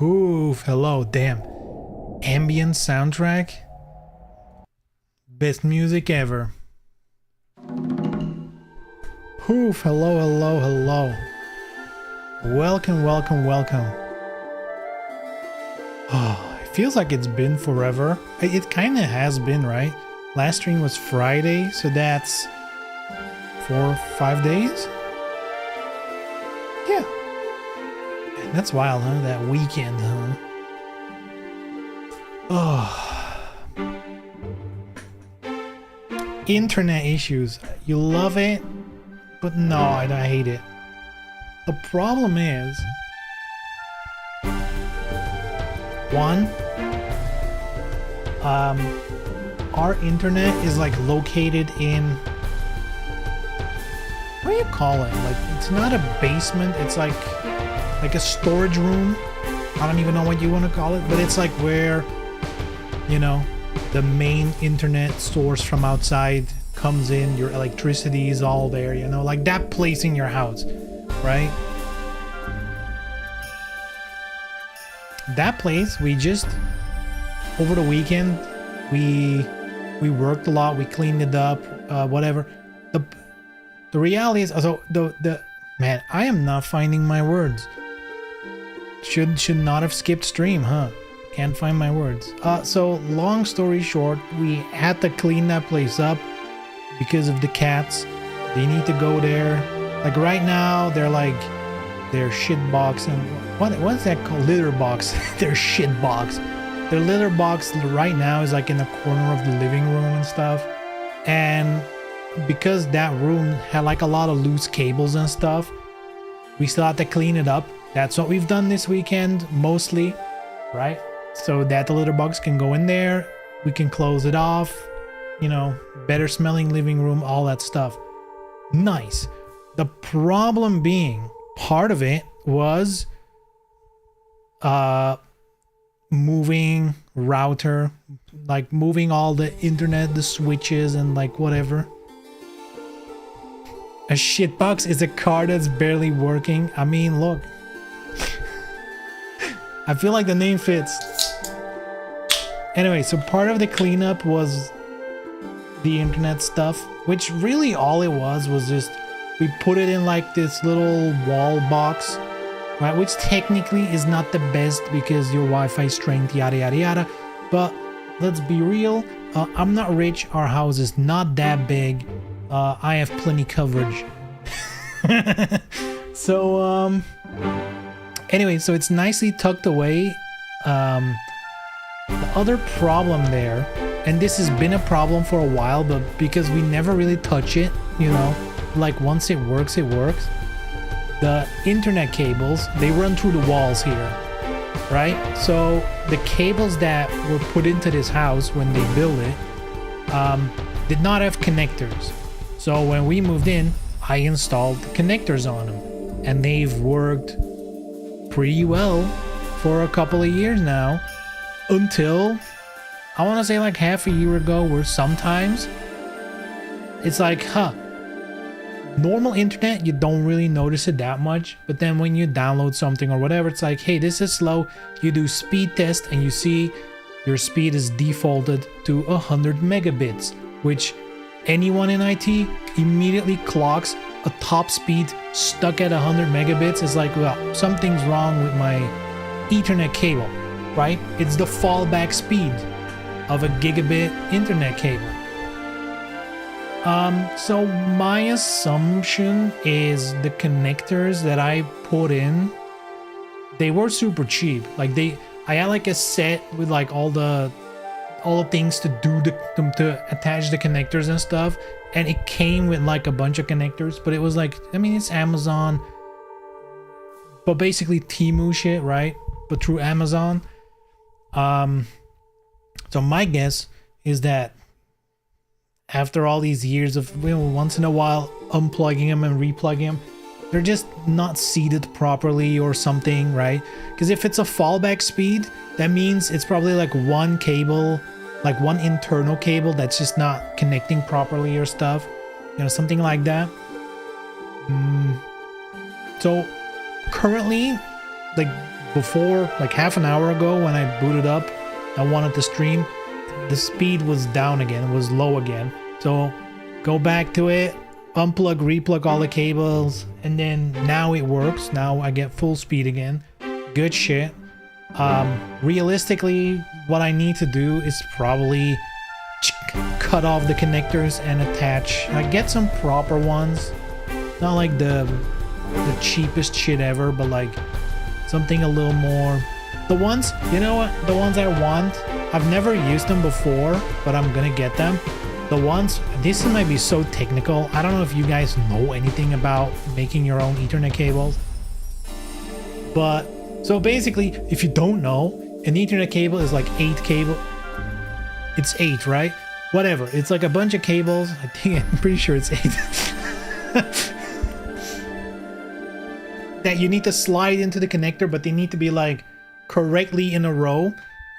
Oof, hello, damn. Ambient soundtrack? Best music ever. Oof, hello, hello, hello. Welcome, welcome, welcome. Oh, it feels like it's been forever. It kind of has been, right? Last stream was Friday, so that's 4 or 5 days? Yeah. Man, that's wild, huh? That weekend, huh? Oh. Internet issues. You love it, but no, I hate it. The problem is, one, our internet is like located in, what do you call it? Like, it's not a basement, it's like a storage room. I don't even know what you want to call it, but it's like where, you know, the main internet source from outside comes in, your electricity is all there, you know, like that place in your house, right? That place, we just, over the weekend, we worked a lot, we cleaned it up, whatever. The reality is, so man, I am not finding my words. Should not have skipped stream, huh? Can't find my words. So long story short, we had to clean that place up because of the cats. They need to go there. Like right now, they're shit box and what's that called? Litter box. Their shit box. Their litter box right now is like in the corner of the living room and stuff. And because that room had like a lot of loose cables and stuff, we still had to clean it up. That's what we've done this weekend, mostly, right? So that the litter box can go in there, we can close it off, you know, better smelling living room, all that stuff. Nice. The problem being, part of it was moving router, like moving all the internet, the switches and like whatever. A shitbox is a car that's barely working. I mean, look. I feel like the name fits. Anyway, so part of the cleanup was the internet stuff, which really all it was just we put it in like this little wall box, right? Which technically is not the best because your Wi-Fi strength, yada yada yada. But let's be real. I'm not rich. Our house is not that big. I have plenty coverage. So anyway, so it's nicely tucked away. The other problem there, and this has been a problem for a while, but because we never really touch it, you know, like once it works, it works. The internet cables, they run through the walls here, right? So the cables that were put into this house when they built it did not have connectors. So when we moved in, I installed connectors on them, and they've worked pretty well for a couple of years now, until I want to say like half a year ago, where sometimes it's like, normal internet, you don't really notice it that much, but then when you download something or whatever, it's like, hey, this is slow. You do speed test and you see your speed is defaulted to 100 megabits, which anyone in IT immediately clocks a top speed stuck at 100 megabits. Is like, well, something's wrong with my Ethernet cable, right? It's the fallback speed of a gigabit internet cable. So my assumption is the connectors that I put in, they were super cheap. Like I had like a set with like all the things to do to attach the connectors and stuff, and it came with like a bunch of connectors, but it was like, I mean, it's Amazon, but basically Temu shit, right? But through Amazon. So my guess is that after all these years of, you know, once in a while unplugging them and replugging them, they're just not seated properly or something, right? Because if it's a fallback speed, that means it's probably like one cable, like one internal cable that's just not connecting properly or stuff, you know, something like that. So currently, like before, like half an hour ago when I booted up, I wanted to stream, the speed was down again, it was low again. So go back to it, unplug, replug all the cables, and then now it works. Now I get full speed again. Good shit. Realistically, what I need to do is probably cut off the connectors and attach, like get some proper ones, not like the cheapest shit ever, but like something a little more, the ones, you know what, the ones I want, I've never used them before, but I'm gonna get them. The ones, this might be so technical, I don't know if you guys know anything about making your own Ethernet cables, but so basically, if you don't know, an Ethernet cable is like 8 cable. It's 8, right? Whatever. It's like a bunch of cables. I think I'm pretty sure it's 8. That you need to slide into the connector, but they need to be like correctly in a row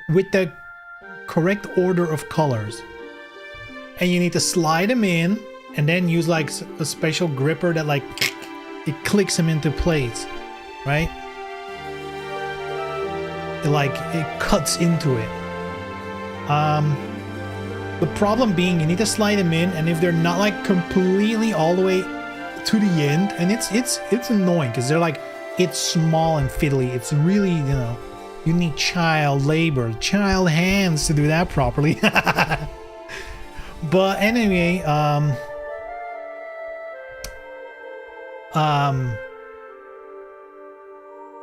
with the correct order of colors. And you need to slide them in and then use like a special gripper that like it clicks them into place, right? It cuts into it. The problem being you need to slide them in, and if they're not like completely all the way to the end, and it's annoying because they're like, it's small and fiddly. It's really, you know, you need child labor, child hands to do that properly. But anyway,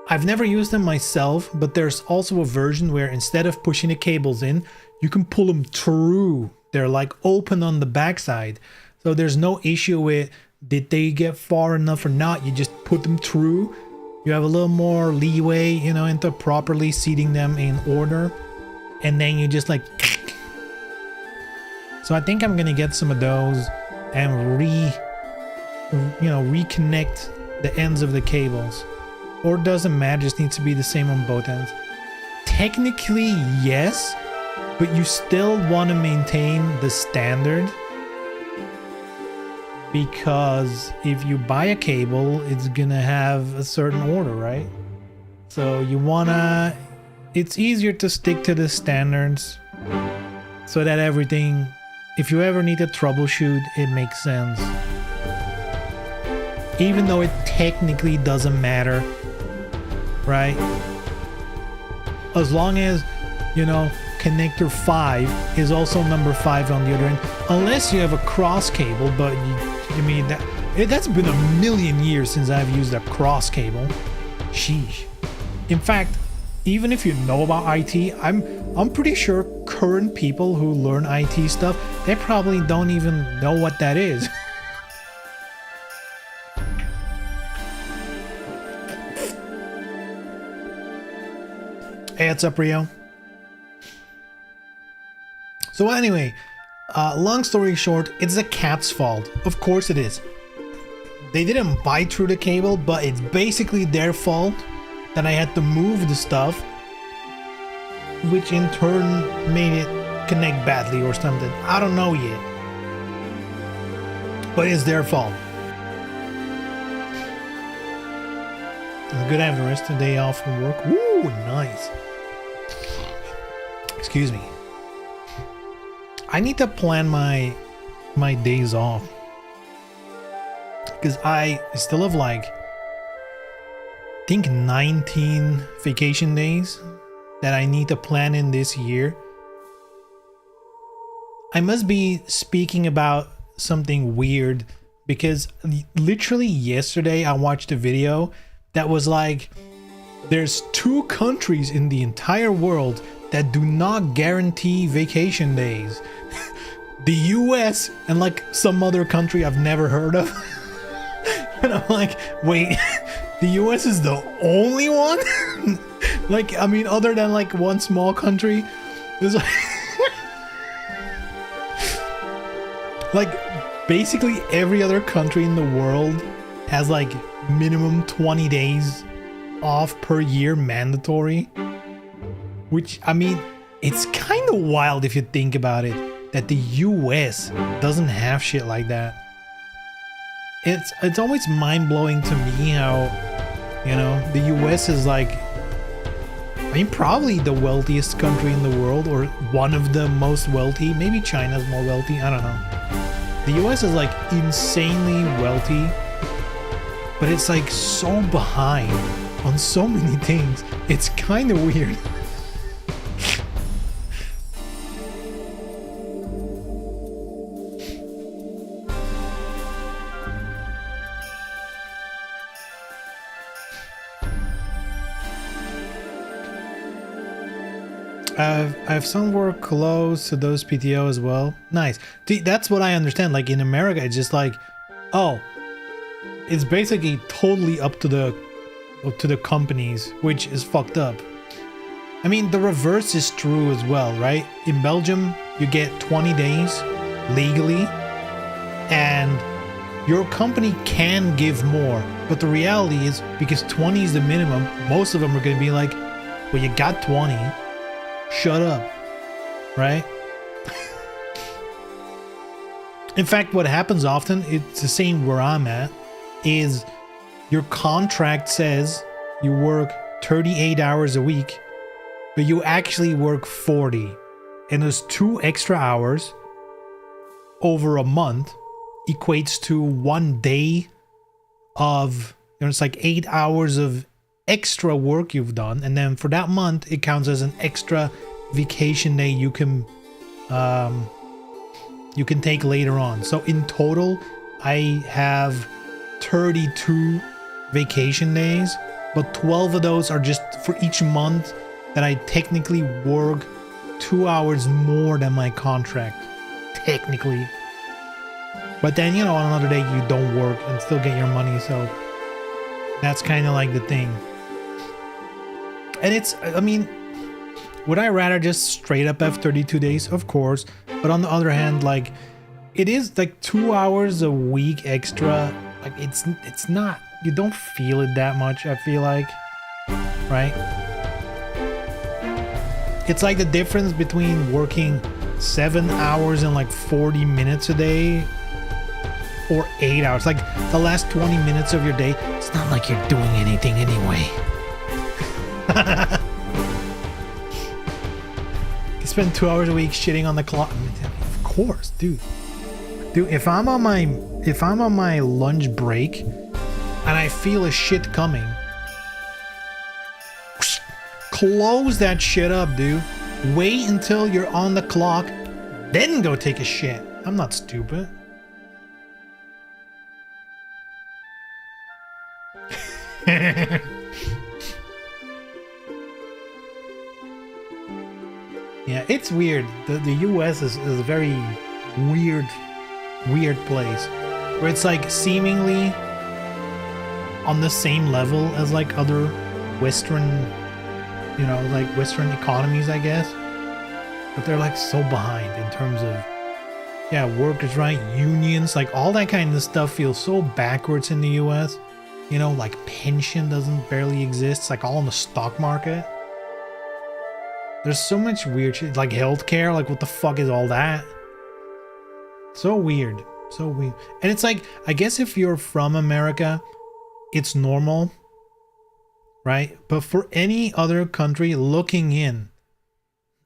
I've never used them myself, but there's also a version where instead of pushing the cables in, you can pull them through. They're like open on the backside. So there's no issue with did they get far enough or not. You just put them through. You have a little more leeway, you know, into properly seating them in order. And then you just like... So I think I'm gonna get some of those and reconnect the ends of the cables. Or doesn't matter, just needs to be the same on both ends. Technically, yes, but you still want to maintain the standard, because if you buy a cable, it's gonna have a certain order, right? So you wanna, it's easier to stick to the standards so that everything, if you ever need to troubleshoot, it makes sense. Even though it technically doesn't matter, right? As long as, you know, connector 5 is also number 5 on the other end, unless you have a cross cable, but I mean that's been a million years since I've used a cross cable. Sheesh. In fact, even if you know about IT, I'm pretty sure current people who learn IT stuff, they probably don't even know what that is. Hey, what's up, Rio? So anyway, long story short, it's the cat's fault. Of course it is. They didn't bite through the cable, but it's basically their fault that I had to move the stuff, which in turn made it connect badly or something. I don't know yet. But it's their fault. I'm good having the rest of the day off from work. Woo, nice. Excuse me. I need to plan my days off, because I still have like, I think 19 vacation days that I need to plan in this year. I must be speaking about something weird, because literally yesterday I watched a video that was like, there's 2 countries in the entire world that do not guarantee vacation days. The US and like some other country I've never heard of. And I'm like, wait, the US is the only one? Like, I mean, other than like one small country, there's like basically every other country in the world has like minimum 20 days off per year mandatory. Which, I mean, it's kind of wild if you think about it, that the US doesn't have shit like that. It's always mind-blowing to me how, you know, the US is like I mean, probably the wealthiest country in the world, or one of the most wealthy. Maybe China's more wealthy. I don't know. The US is like insanely wealthy, but it's like so behind on so many things. It's kind of weird. I have some work close to those PTO as well. Nice. That's what I understand. Like in America, it's just like, oh, it's basically totally up to the companies, which is fucked up. I mean, the reverse is true as well, right? In Belgium, you get 20 days legally, and your company can give more. But the reality is, because 20 is the minimum, most of them are going to be like, well, you got 20. Shut up, right? In fact, what happens often, it's the same where I'm at, is your contract says you work 38 hours a week, but you actually work 40. And those 2 extra hours over a month equates to 1 day of, it's like 8 hours of extra work you've done, and then for that month it counts as an extra vacation day you can take later on. So in total I have 32 vacation days, but 12 of those are just for each month that I technically work 2 hours more than my contract, technically. But then, you know, on another day you don't work and still get your money, so that's kind of like the thing. And it's, I mean, would I rather just straight up have 32 days? Of course. But on the other hand, like, it is like 2 hours a week extra. Like, it's not, you don't feel it that much, I feel like, right? It's like the difference between working 7 hours and like 40 minutes a day or 8 hours. Like, the last 20 minutes of your day, it's not like you're doing anything anyway. You spend 2 hours a week shitting on the clock. Of course, dude. If I'm on my lunch break and I feel a shit coming, close that shit up, dude. Wait until you're on the clock, then go take a shit. I'm not stupid. Yeah, it's weird. The US is a very weird place where it's like seemingly on the same level as like other Western, you know, like Western economies, I guess. But they're like so behind in terms of, yeah, workers' right, unions, like all that kind of stuff feels so backwards in the US. You know, like pension doesn't barely exist. It's like all in the stock market. There's so much weird shit, like healthcare, like what the fuck is all that? So weird, so weird. And it's like, I guess if you're from America, it's normal, right? But for any other country looking in,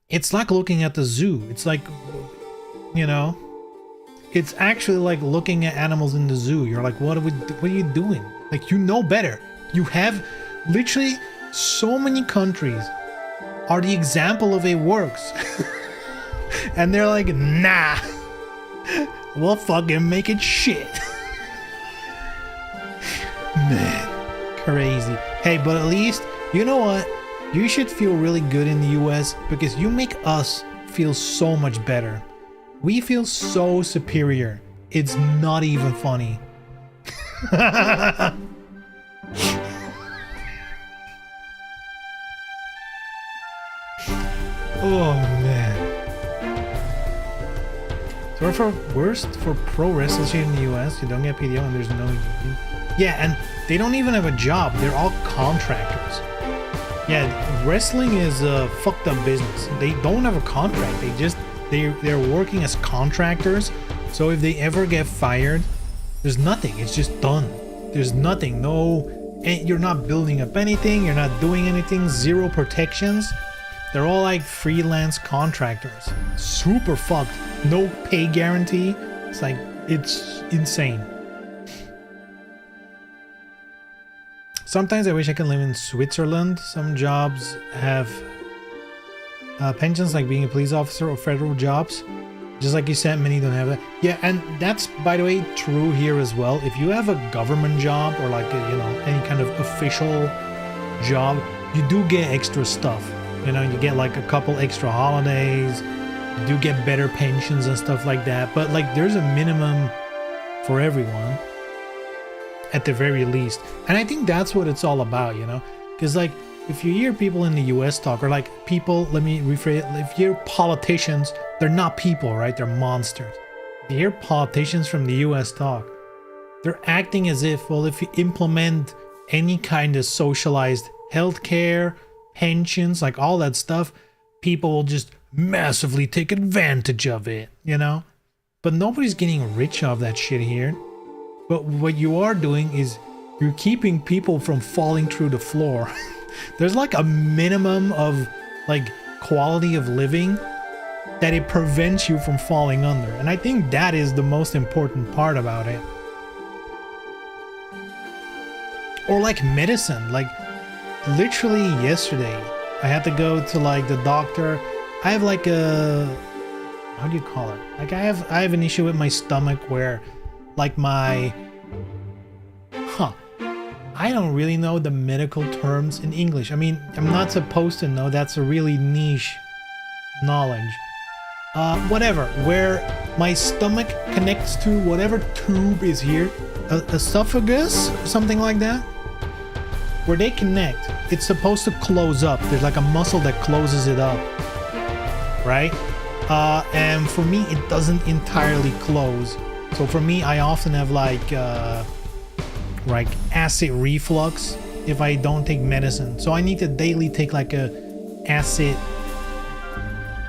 it's like looking at the zoo. It's like, you know, it's actually like looking at animals in the zoo. You're like, what are you doing? Like, you know better. You have literally so many countries are the example of it works. And they're like, nah, we'll fucking make it shit. Man, crazy. Hey, but at least, you know what? You should feel really good in the US because you make us feel so much better. We feel so superior. It's not even funny. Oh man. So for worst for pro wrestlers here in the US, you don't get PTO and there's no union. Yeah, and they don't even have a job. They're all contractors. Yeah, wrestling is a fucked up business. They don't have a contract. They're working as contractors. So if they ever get fired, there's nothing. It's just done. There's nothing. No And you're not building up anything, you're not doing anything, zero protections. They're all like freelance contractors. Super fucked. No pay guarantee. It's like, it's insane. Sometimes I wish I can live in Switzerland. Some jobs have pensions, like being a police officer or federal jobs. Just like you said, many don't have that. Yeah, and that's, by the way, true here as well. If you have a government job or like a, you know, any kind of official job, you do get extra stuff. You know, you get like a couple extra holidays. You do get better pensions and stuff like that. But like, there's a minimum for everyone, at the very least. And I think that's what it's all about, you know? Because like, if you hear people in the US talk, or like people, let me rephrase it, if you hear politicians, they're not people, right? They're monsters. If you hear politicians from the US talk, they're acting as if, well, if you implement any kind of socialized healthcare, pensions, like all that stuff, people will just massively take advantage of it, you know? But nobody's getting rich off that shit here. But what you are doing is you're keeping people from falling through the floor. There's like a minimum of like quality of living that it prevents you from falling under. And I think that is the most important part about it. Or like medicine, like literally yesterday, I had to go to like the doctor. I have like a, how do you call it? Like I have an issue with my stomach where like my, I don't really know the medical terms in English. I mean, I'm not supposed to know. That's a really niche knowledge. Whatever, where my stomach connects to whatever tube is here, esophagus, something like that, where they connect, it's supposed to close up. There's like a muscle that closes it up, right? And for me, it doesn't entirely close. So for me, I often have like acid reflux if I don't take medicine. So I need to daily take like a acid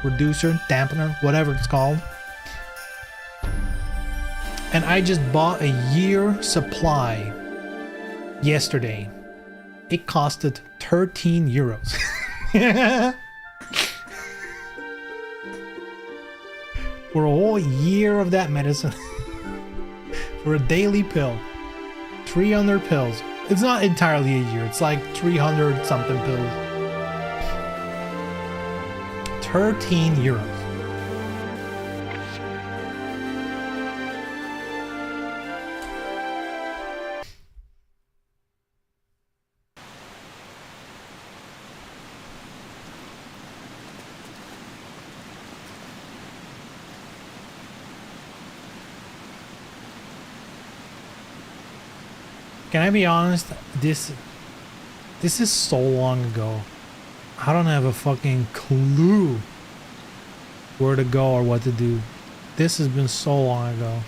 reducer, dampener, whatever it's called. And I just bought a year supply yesterday. It costed 13 euros. For a whole year of that medicine. For a daily pill. 300 pills. It's not entirely a year. It's like 300 something pills. 13 euros. Can I be honest? This is so long ago. I don't have a fucking clue where to go or what to do. This has been so long ago.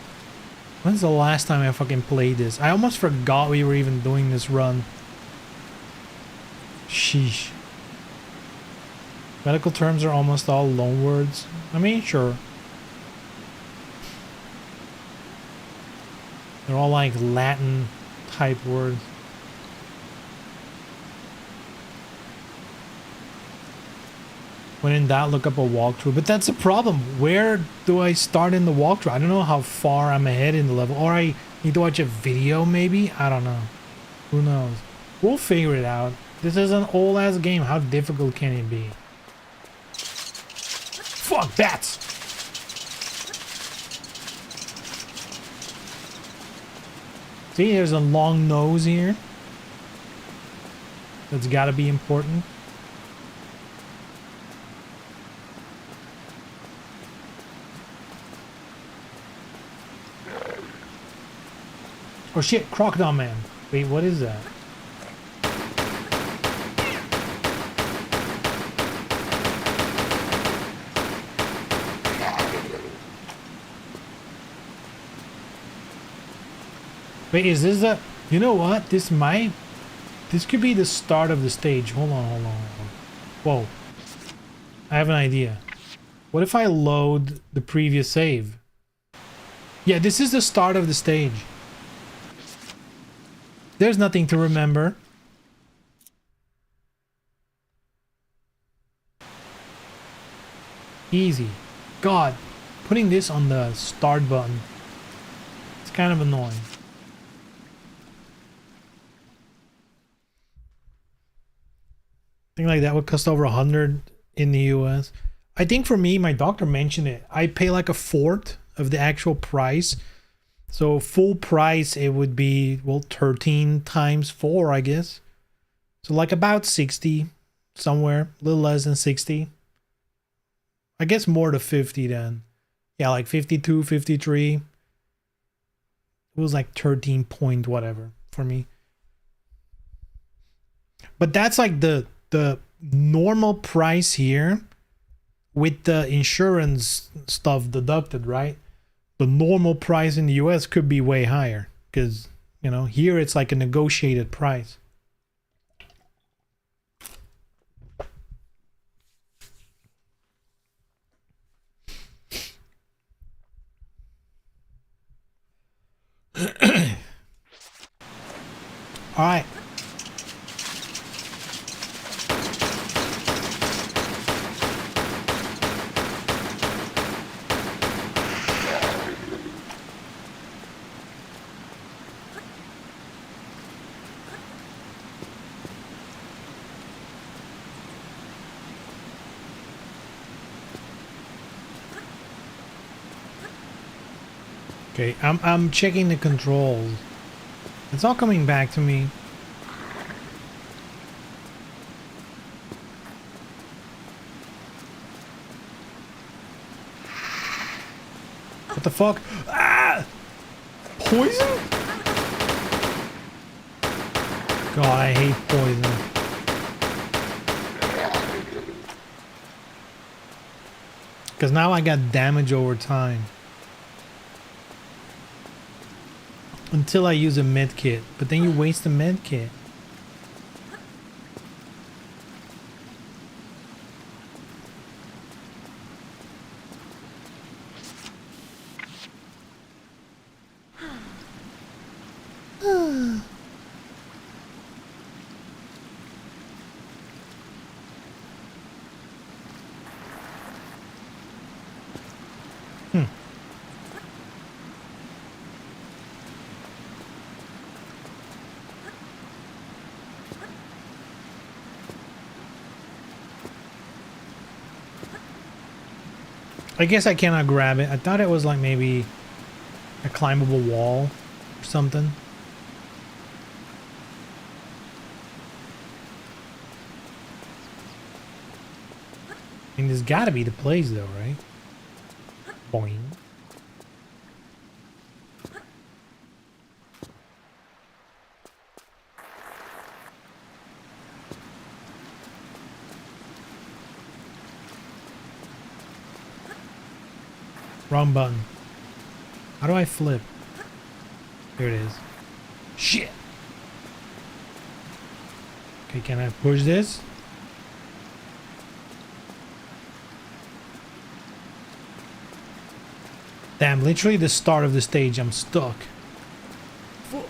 When's the last time I fucking played this? I almost forgot we were even doing this run. Sheesh. Medical terms are almost all loan words. I mean, sure. They're all like Latin type words. When in doubt, look up a walkthrough. But that's a problem. Where do I start in the walkthrough? I don't know how far I'm ahead in the level. Or I need to watch a video maybe? I don't know. Who knows? We'll figure it out. This is an old ass game. How difficult can it be? Fuck bats! See, there's a long nose here. That's gotta be important. Oh shit, Crocodile Man. Wait, what is that? Wait, is this a... You know what? This could be the start of the stage. Hold on, hold on, hold on. Whoa. I have an idea. What if I load the previous save? Yeah, this is the start of the stage. There's nothing to remember. Easy. God, putting this on the start button, it's kind of annoying. I think like that would cost over 100 in the US. I think for me, my doctor mentioned it. I pay like a fourth of the actual price. So full price, it would be, well, 13 times 4, I guess. So like about 60 somewhere, a little less than 60. I guess more to 50 then. Yeah, like 52, 53. It was like 13 point whatever for me. But that's like the normal price here with the insurance stuff deducted, right? The normal price in the US could be way higher because, you know, here it's like a negotiated price. All right. Okay, I'm checking the controls. It's all coming back to me. What the fuck? Ah! Poison? God, I hate poison. Because now I got damage over time. Until I use a med kit. But then you waste a med kit. I guess I cannot grab it. I thought it was like maybe a climbable wall or something. I mean, there's gotta be the place though, right? Boing. Wrong button. How do I flip? There it is. Shit. Okay, can I push this? Damn, literally the start of the stage, I'm stuck. Fuck.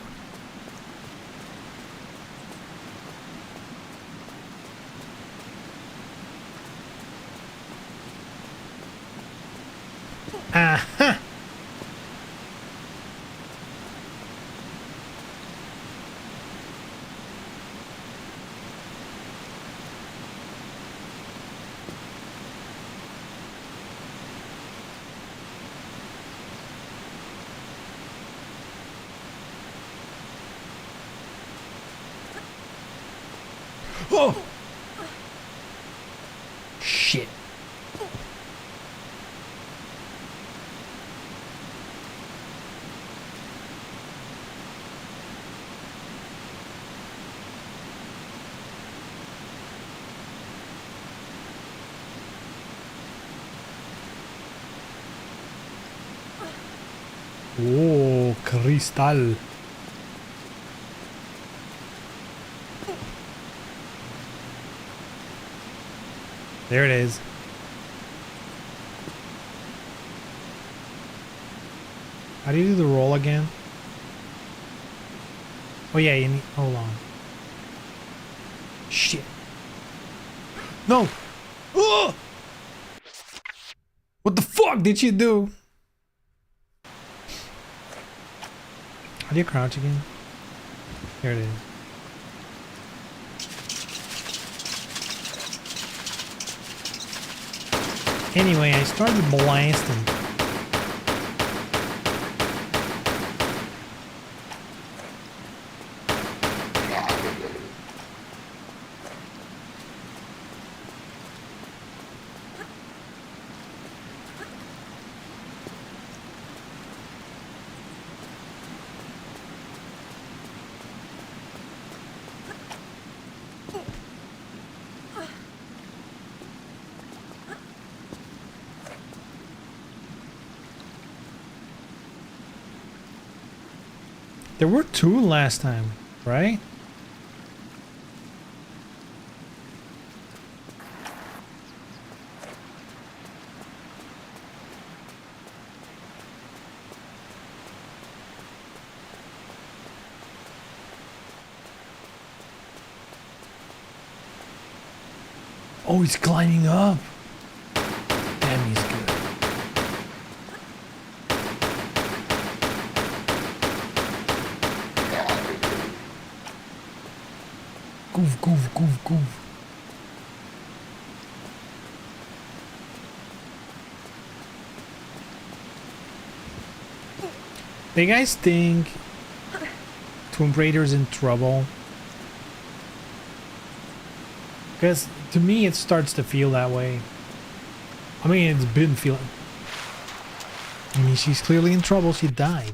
Aha! Oh! Shit. Oh, cristal. There it is. How do you do the roll again? Oh yeah, you need, hold on. Shit. No! Oh! What the fuck did you do? How do you crouch again? There it is. Anyway, I started blasting. There were 2 last time, right? Oh, he's climbing up. Damn, he's good. Goof, goof, goof, goof. Do you guys think Tomb Raider's in trouble? Because to me it starts to feel that way. I mean, it's been feeling... I mean, she's clearly in trouble. She died.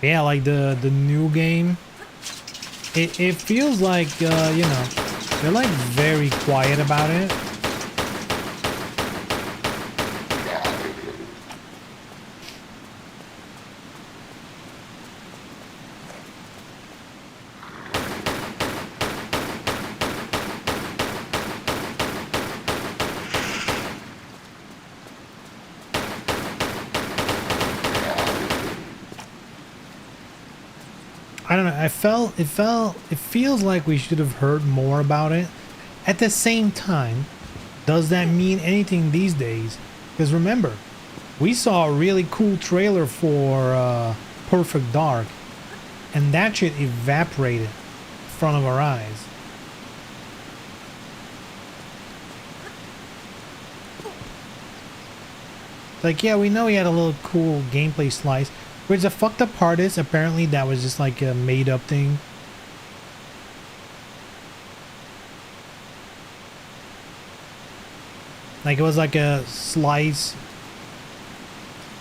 Yeah, like the new game. It feels like, you know, they're like very quiet about it. I don't know, it feels like we should have heard more about it. At the same time, does that mean anything these days? Because remember, we saw a really cool trailer for Perfect Dark, and that shit evaporated in front of our eyes. Like, yeah, we know he had a little cool gameplay slice. Which the fucked up part is, apparently that was just like a made up thing. Like it was like a slice.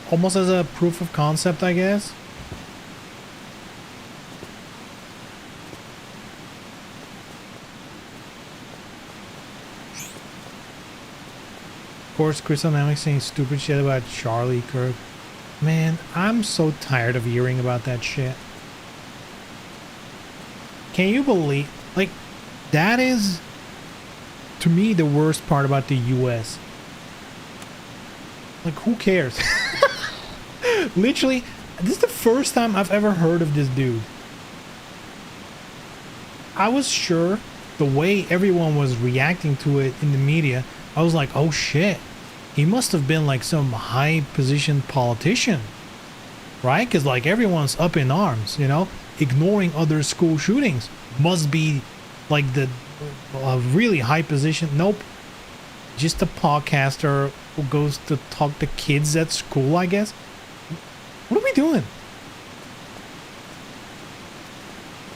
Almost as a proof of concept, I guess. Of course, Crystal Dynamics saying stupid shit about Charlie Kirk. Man, I'm so tired of hearing about that shit. Can you believe... Like, that is, to me, the worst part about the US. Like, who cares? Literally, this is the first time I've ever heard of this dude. I was sure the way everyone was reacting to it in the media, I was like, oh shit. He must have been like some high position politician, right? Because like everyone's up in arms, you know, ignoring other school shootings must be like the really high position. Nope, just a podcaster who goes to talk to kids at school, I guess. What are we doing?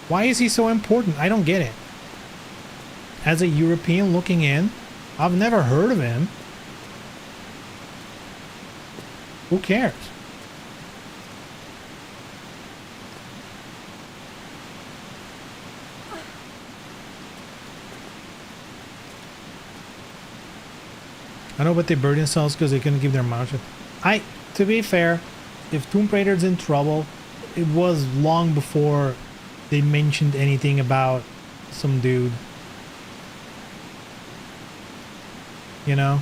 Why is he so important? I don't get it. As a European looking in, I've never heard of him. Who cares? I know, but they buried themselves because they couldn't give their mouth shut. To be fair, if Tomb Raider's in trouble, it was long before they mentioned anything about some dude. You know?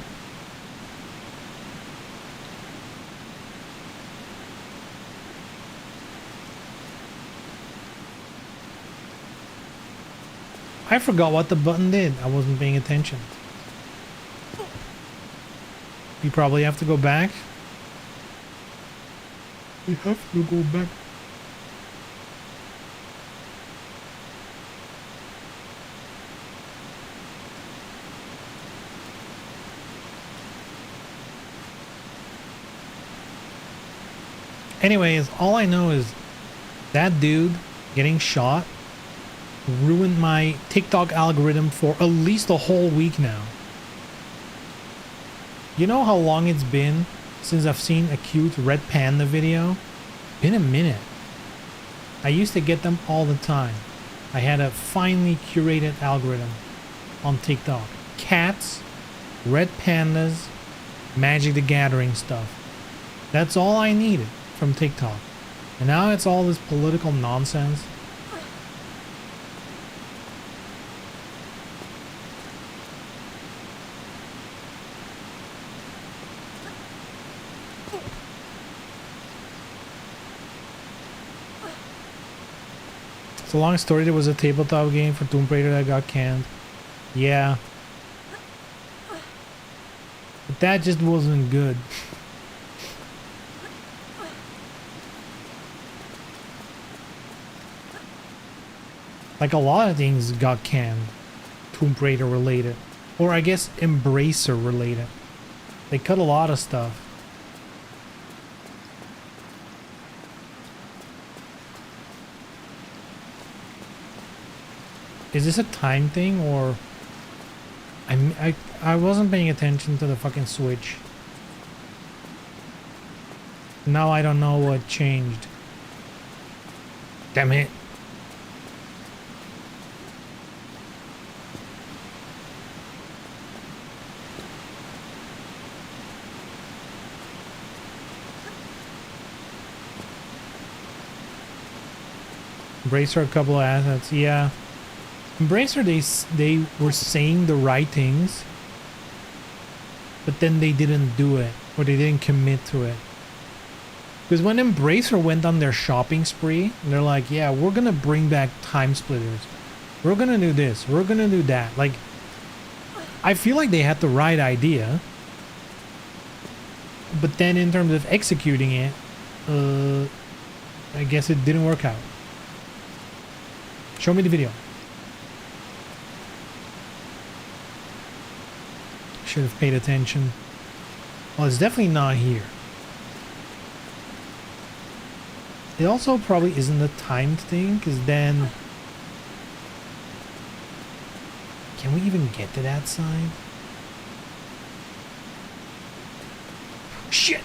I forgot what the button did. I wasn't paying attention. We probably have to go back. We have to go back. Anyways, all I know is that dude getting shot ruined my TikTok algorithm for at least a whole week now. You know how long it's been since I've seen a cute red panda video? Been a minute. I used to get them all the time. I had a finely curated algorithm on TikTok. Cats, red pandas, Magic the Gathering stuff. That's all I needed from TikTok. And now it's all this political nonsense. It's a long story. There was a tabletop game for Tomb Raider that got canned. Yeah. But that just wasn't good. Like a lot of things got canned. Tomb Raider related. Or I guess Embracer related. They cut a lot of stuff. Is this a time thing or I wasn't paying attention to the fucking Switch. Now I don't know what changed. Damn it. Embracer a couple of assets, yeah. Embracer, they were saying the right things, but then they didn't do it, or they didn't commit to it. Because when Embracer went on their shopping spree, they're like, yeah, we're gonna bring back Time Splitters. We're gonna do this, we're gonna do that. Like, I feel like they had the right idea, but then in terms of executing it, I guess it didn't work out. Show me the video. Should have paid attention. Well, it's definitely not here. It also probably isn't a timed thing, because then... Can we even get to that side? Shit!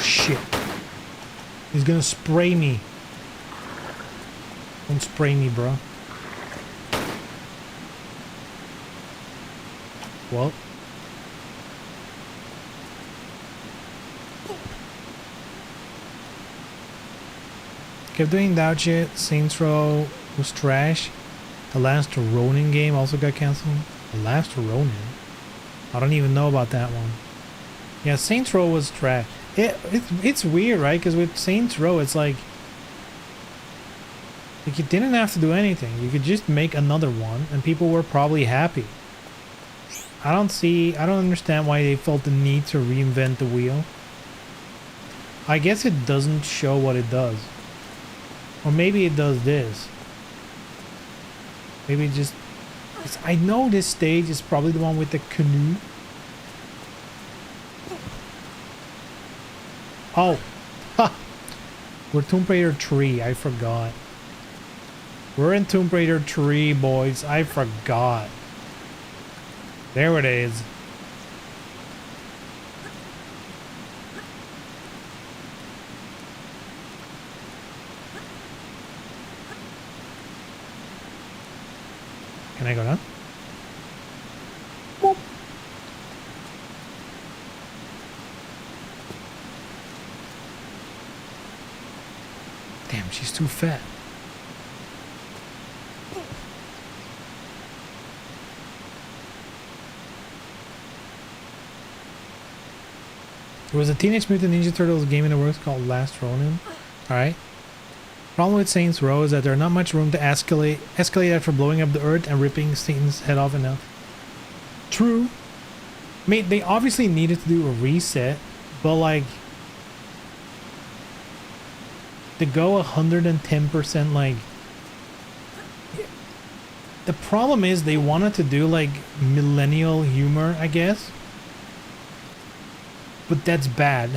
Shit. He's gonna spray me. Don't spray me, bro. Well. Kept doing that shit. Saints Row was trash. The last Ronin game also got cancelled. The last Ronin? I don't even know about that one. Yeah, Saints Row was trash. It's weird, right? Because with Saints Row, it's like you didn't have to do anything. You could just make another one, and people were probably happy. I don't understand why they felt the need to reinvent the wheel. I guess it doesn't show what it does. Or maybe it does this. Maybe it just... I know this stage is probably the one with the canoe. Oh, ha! We're Tomb Raider 3, I forgot. We're in Tomb Raider 3, boys, I forgot. There it is. Can I go down? too fat. There was a Teenage Mutant Ninja Turtles game in the works called Last Ronin. Alright. Problem with Saints Row is that there's not much room to escalate after blowing up the earth and ripping Satan's head off enough. True. Mate, they obviously needed to do a reset, but like to go 110% like the problem is they wanted to do like millennial humor, I guess. But that's bad.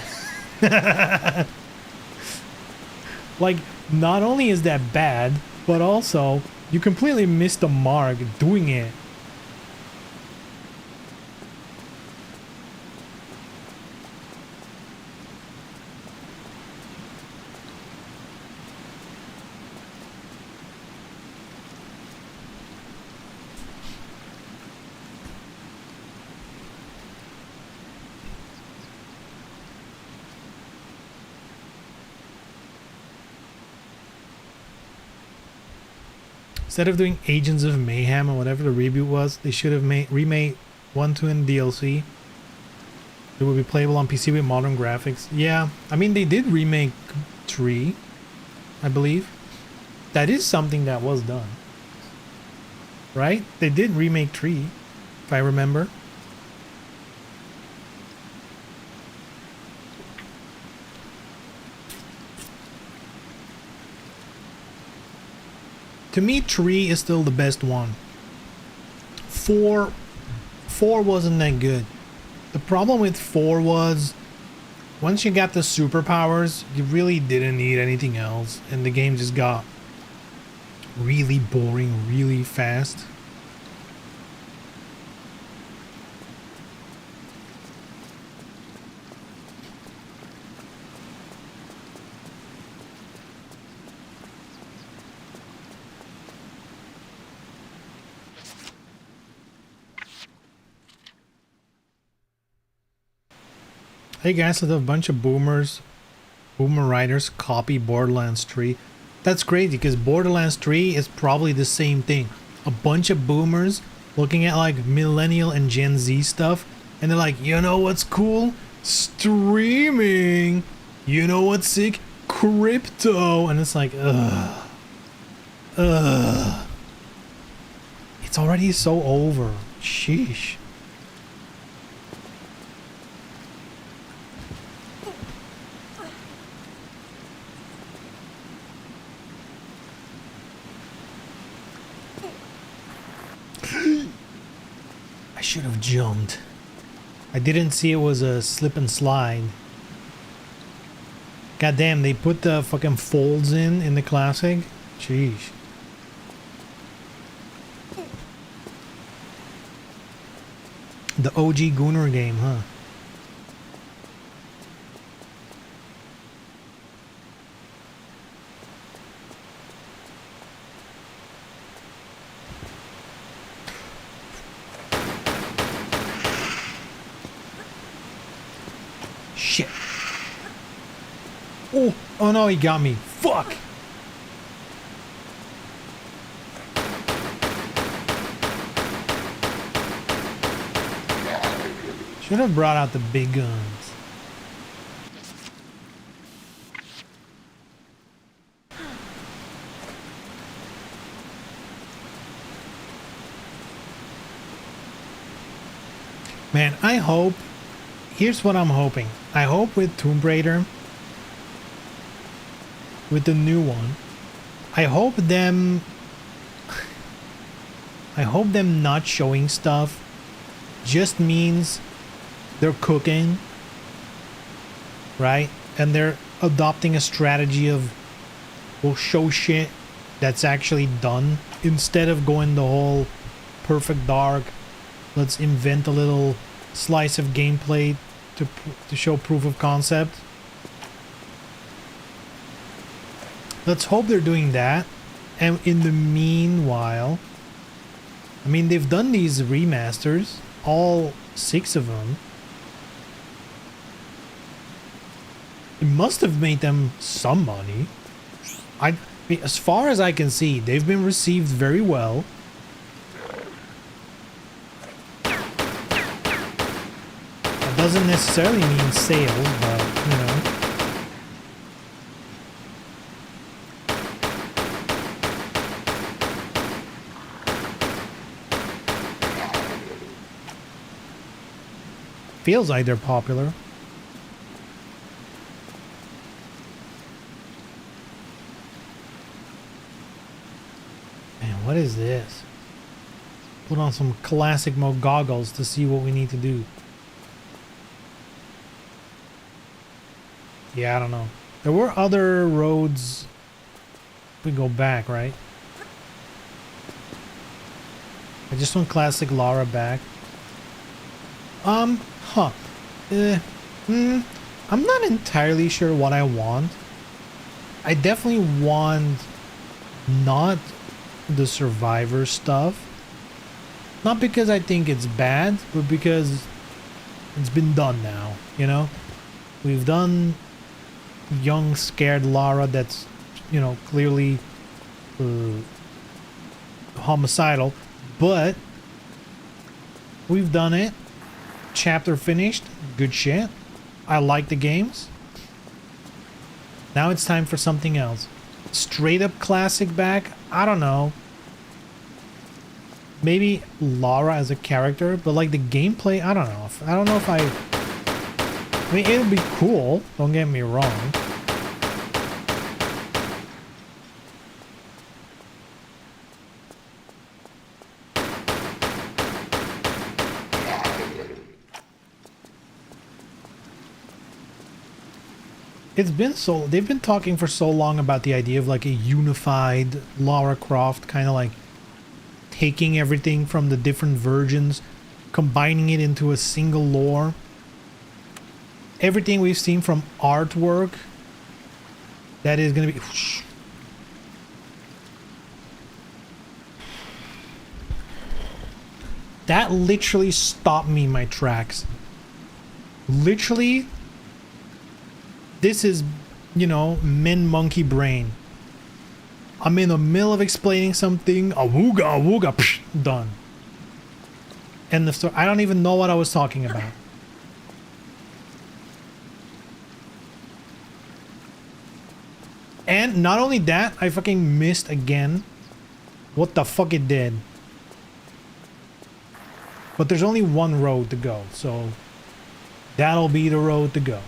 Like, not only is that bad, but also you completely missed the mark doing it. Instead of doing Agents of Mayhem or whatever the reboot was, they should have remade 1, 2, and DLC. It would be playable on PC with modern graphics. Yeah, I mean, they did remake 3, I believe. That is something that was done. Right? They did remake 3, if I remember. To me, 3 is still the best one. 4 wasn't that good. The problem with 4 was once you got the superpowers, you really didn't need anything else, and the game just got really boring really fast. Hey guys, so a bunch of boomer writers copy Borderlands 3. That's crazy because Borderlands 3 is probably the same thing. A bunch of boomers looking at like millennial and Gen Z stuff, and they're like, you know what's cool? Streaming. You know what's sick? Crypto. And it's like, ugh. It's already so over. Sheesh. I should have jumped. I didn't see it was a slip and slide. God damn, they put the fucking folds in the classic. Jeez. The OG Gunner game, huh? Shit. Oh no, he got me. Fuck. Should have brought out the big guns. Man, I hope. Here's what I'm hoping. I hope with Tomb Raider, with the new one, I hope them not showing stuff just means they're cooking, right? And they're adopting a strategy of we'll show shit that's actually done instead of going the whole perfect dark, let's invent a little slice of gameplay to show proof of concept. Let's hope they're doing that. And in the meanwhile, I mean, they've done these remasters, all 6 of them. It must have made them some money. As far as I can see, they've been received very well. That doesn't necessarily mean sales, but, you know. Feels like they're popular. Man, what is this? Put on some classic mode goggles to see what we need to do. Yeah, I don't know. There were other roads. We go back, right? I just want classic Lara back. Huh. I'm not entirely sure what I want. I definitely want not the survivor stuff. Not because I think it's bad, but because it's been done now, you know? We've done young, scared Lara that's, you know, clearly homicidal, but we've done it. Chapter finished. Good shit. I like the games. Now it's time for something else. Straight up classic back? I don't know. Maybe Lara as a character, but like the gameplay, I don't know. I don't know if I mean, it'll be cool. Don't get me wrong. It's been so, they've been talking for so long about the idea of like a unified Lara Croft, kind of like taking everything from the different versions, combining it into a single lore. Everything we've seen from artwork, that is going to be... That literally stopped me in my tracks. Literally... This is, you know, min monkey brain. I'm in the middle of explaining something. Awooga, awooga, psh, done. End of story. I don't even know what I was talking about. And not only that, I fucking missed again what the fuck it did. But there's only one road to go, so that'll be the road to go.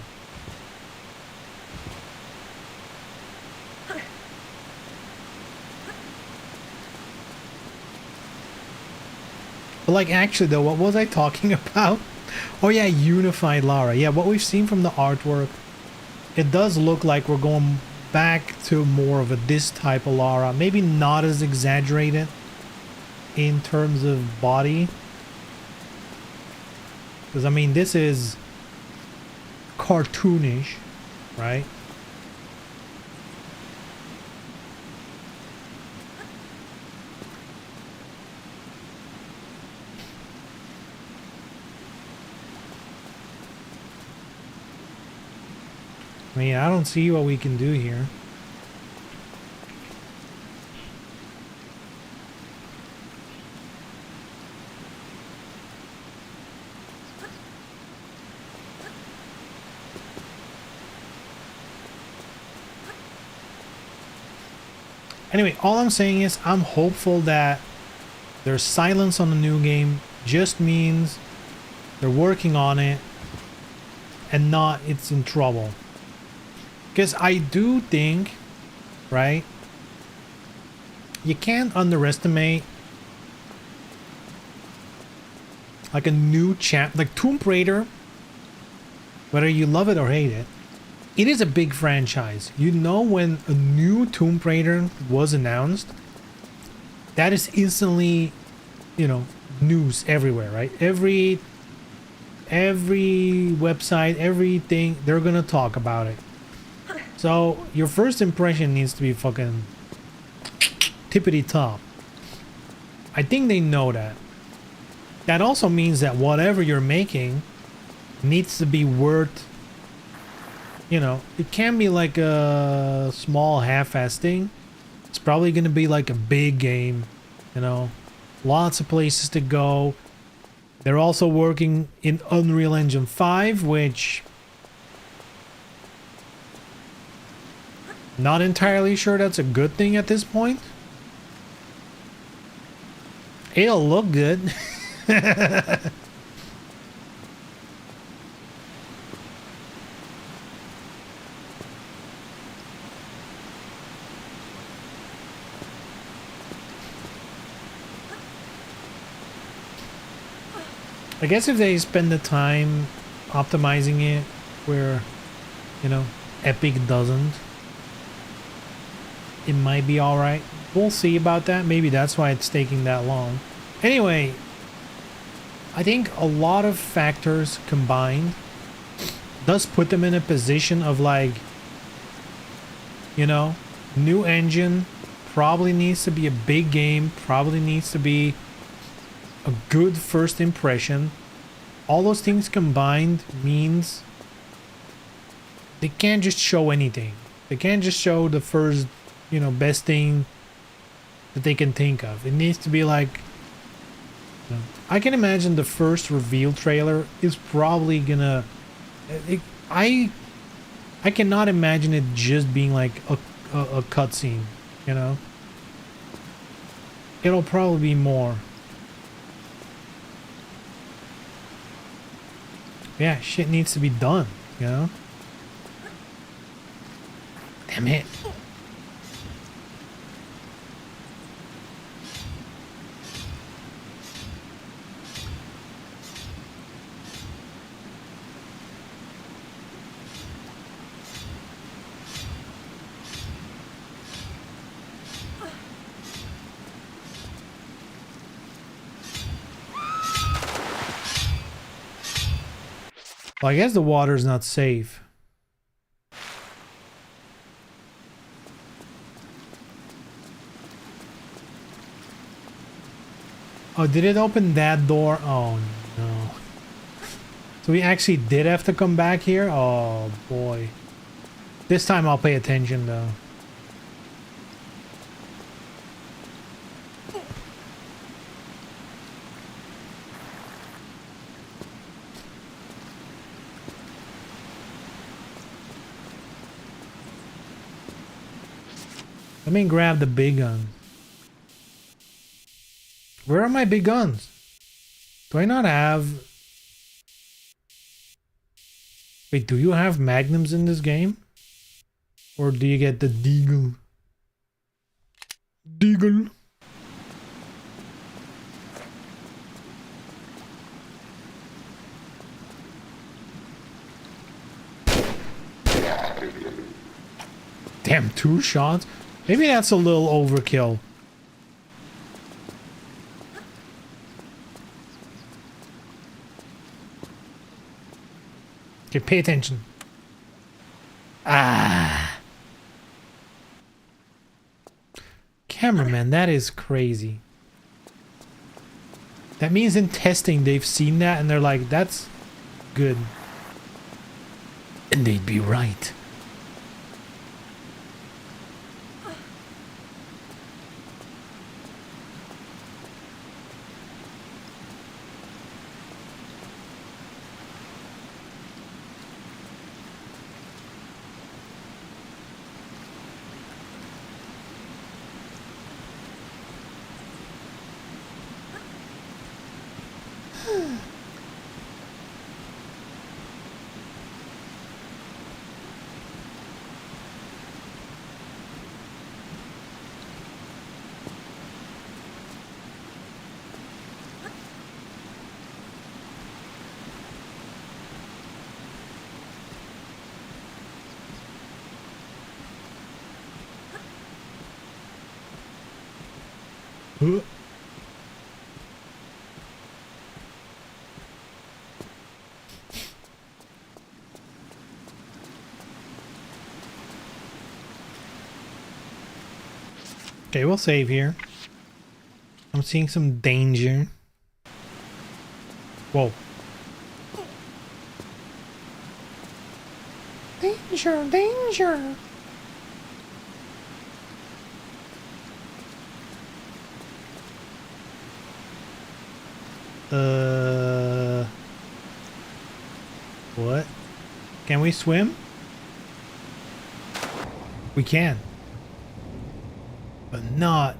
But like, actually though, what was I talking about? Oh yeah, unified Lara. Yeah, what we've seen from the artwork, it does look like we're going back to more of this type of Lara. Maybe not as exaggerated in terms of body. Because I mean, this is cartoonish, right? I mean, I don't see what we can do here. Anyway, all I'm saying is I'm hopeful that there's silence on the new game just means they're working on it and not it's in trouble. Because I do think, right, you can't underestimate like a new like Tomb Raider, whether you love it or hate it. It is a big franchise. You know, when a new Tomb Raider was announced, that is instantly, you know, news everywhere, right? Every website, everything, they're gonna talk about it. So your first impression needs to be fucking tippity top. I think they know that. That also means that whatever you're making needs to be worth, you know, it can be like a small half-ass thing. It's probably going to be like a big game, you know, lots of places to go. They're also working in Unreal Engine 5, which not entirely sure that's a good thing at this point. It'll look good. I guess if they spend the time optimizing it where, you know, Epic doesn't, it might be alright. We'll see about that. Maybe that's why it's taking that long. Anyway, I think a lot of factors combined does put them in a position of like, you know, new engine, probably needs to be a big game, probably needs to be a good first impression. All those things combined means they can't just show anything. They can't just show the first, you know, best thing that they can think of. It needs to be like, you know, I can imagine the first reveal trailer is probably gonna, I cannot imagine it just being like a cutscene, you know. It'll probably be more. Yeah, shit needs to be done, you know? Damn it. Well, I guess the water's not safe. Oh, did it open that door? Oh, no. So we actually did have to come back here? Oh, boy. This time I'll pay attention, though. Let me grab the big gun. Where are my big guns? Do I not have... Wait, do you have magnums in this game? Or do you get the deagle? Deagle. Damn, 2 shots? Maybe that's a little overkill. Okay, pay attention. Ah. Cameraman, that is crazy. That means in testing they've seen that and they're like, that's good. And they'd be right. Okay, we'll save here. I'm seeing some danger. Whoa. Danger, danger. What? Can we swim? We can. But not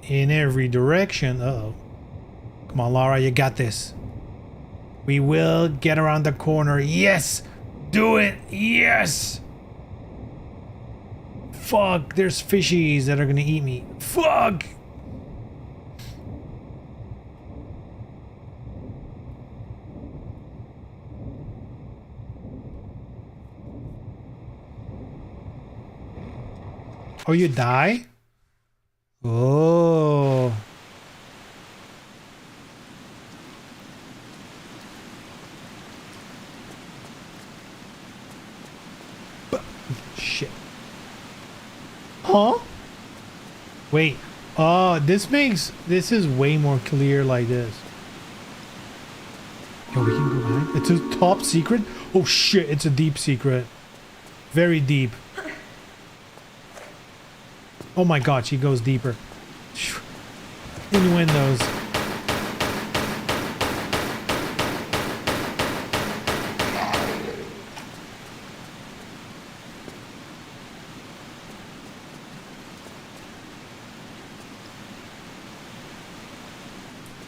in every direction. Uh-oh. Come on, Laura, you got this. We will get around the corner. Yes! Do it! Yes! Fuck, there's fishies that are gonna eat me. Fuck! Oh, you die? Oh. Shit. Huh? Wait. Oh, this is way more clear like this. Yo, we can go back. It's a top secret? Oh shit, it's a deep secret. Very deep. Oh my god, she goes deeper. Innuendos.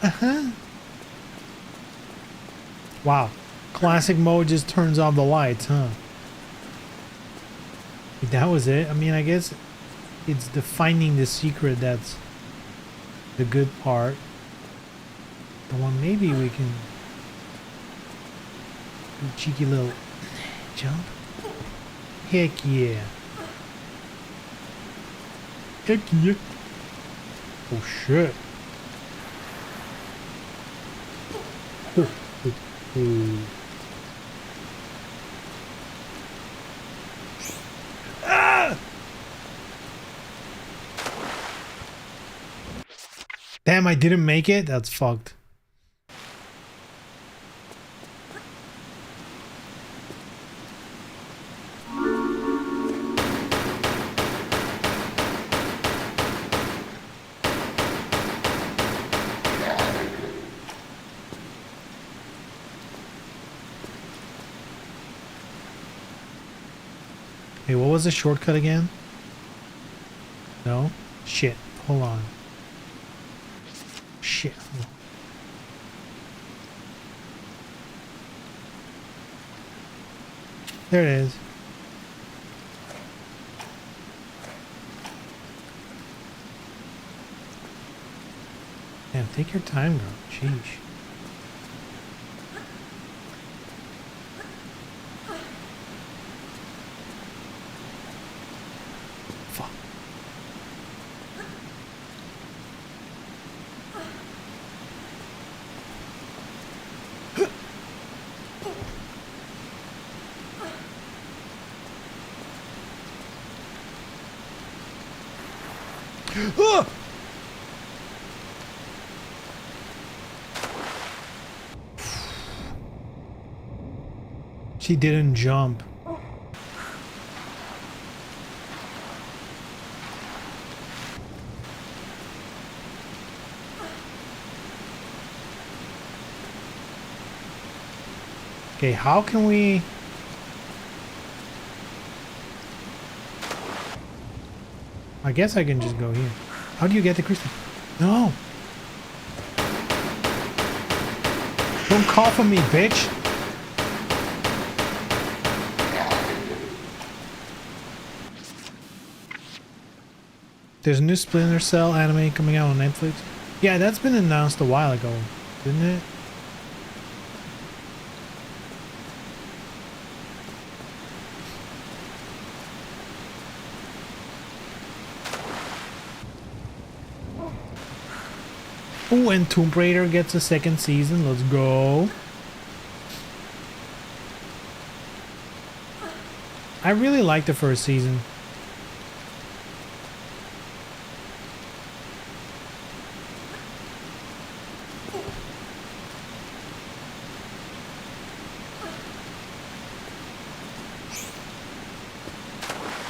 Uh-huh. Wow. Classic mode just turns off the lights, huh? That was it? I mean, I guess it's the finding the secret that's the good part. The one maybe we can do a cheeky little jump. Heck yeah. Heck yeah. Oh shit. Oh, oh, oh. Damn, I didn't make it? That's fucked. Hey, what was the shortcut again? No? Shit. Hold on. Shit. There it is. Damn, take your time, girl. Sheesh. Fuck. Ah! She didn't jump. Okay, how can we... I guess I can just go here. How do you get the crystal? No! Don't cough on me, bitch! There's a new Splinter Cell anime coming out on Netflix. Yeah, that's been announced a while ago, didn't it? Oh, and Tomb Raider gets a second season. Let's go. I really liked the first season.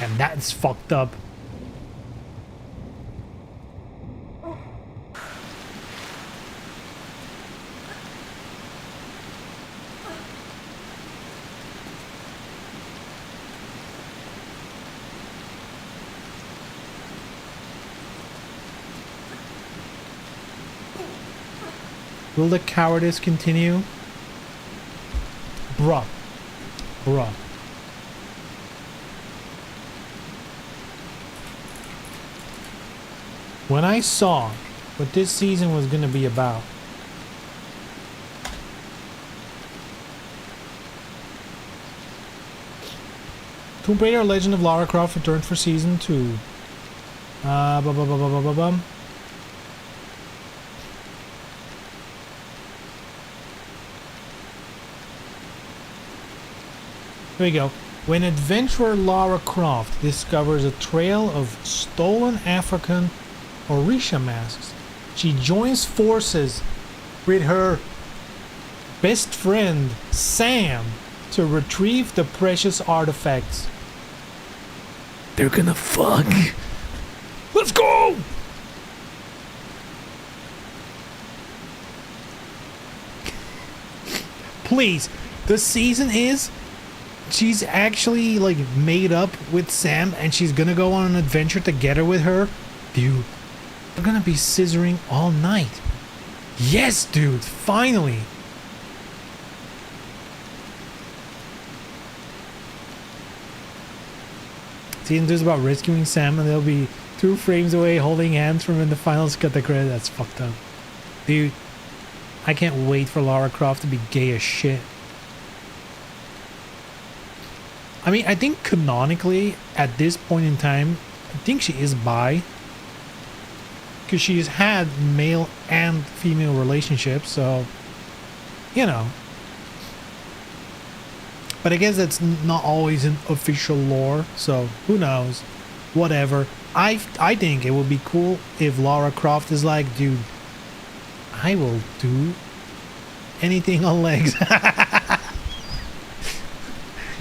And that's fucked up. Will the cowardice continue? Bruh. Bruh. When I saw what this season was going to be about, Tomb Raider Legend of Lara Croft returned for season 2. Here we go. When adventurer Lara Croft discovers a trail of stolen African Orisha masks, she joins forces with her best friend Sam to retrieve the precious artifacts. They're gonna fuck. Let's go! Please, the season is she's actually like made up with Sam and she's gonna go on an adventure together with her. Dude, they're gonna be scissoring all night. Yes, dude, finally. Season 2 is about rescuing Sam and they'll be 2 frames away holding hands from in the final cut the credit. That's fucked up. Dude, I can't wait for Lara Croft to be gay as shit. I mean, I think canonically, at this point in time, I think she is bi. Because she's had male and female relationships, so, you know. But I guess that's not always an official lore, so who knows. Whatever. I think it would be cool if Lara Croft is like, dude, I will do anything on legs.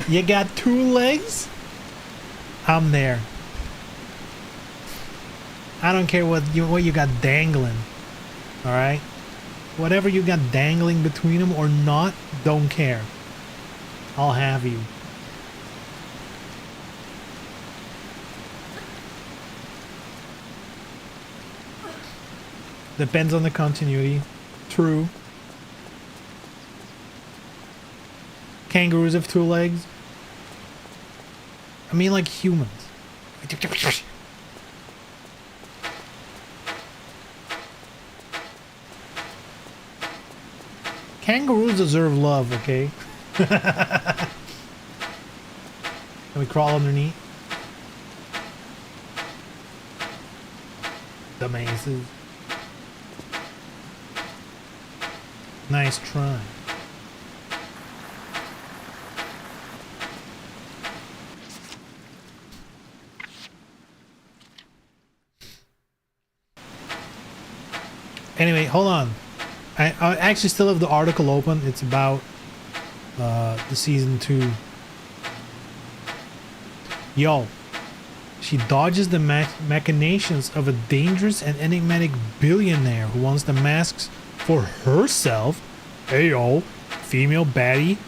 You got 2 legs? I'm there. I don't care what you got dangling. Alright? Whatever you got dangling between them or not, don't care. I'll have you. Depends on the continuity. True. Kangaroos have 2 legs. I mean, like humans. Kangaroos deserve love, okay? Can we crawl underneath? Dumbasses. Nice try. Anyway, hold on. I actually still have the article open. It's about the season 2. Yo, she dodges the machinations of a dangerous and enigmatic billionaire who wants the masks for herself. Hey yo, female baddie,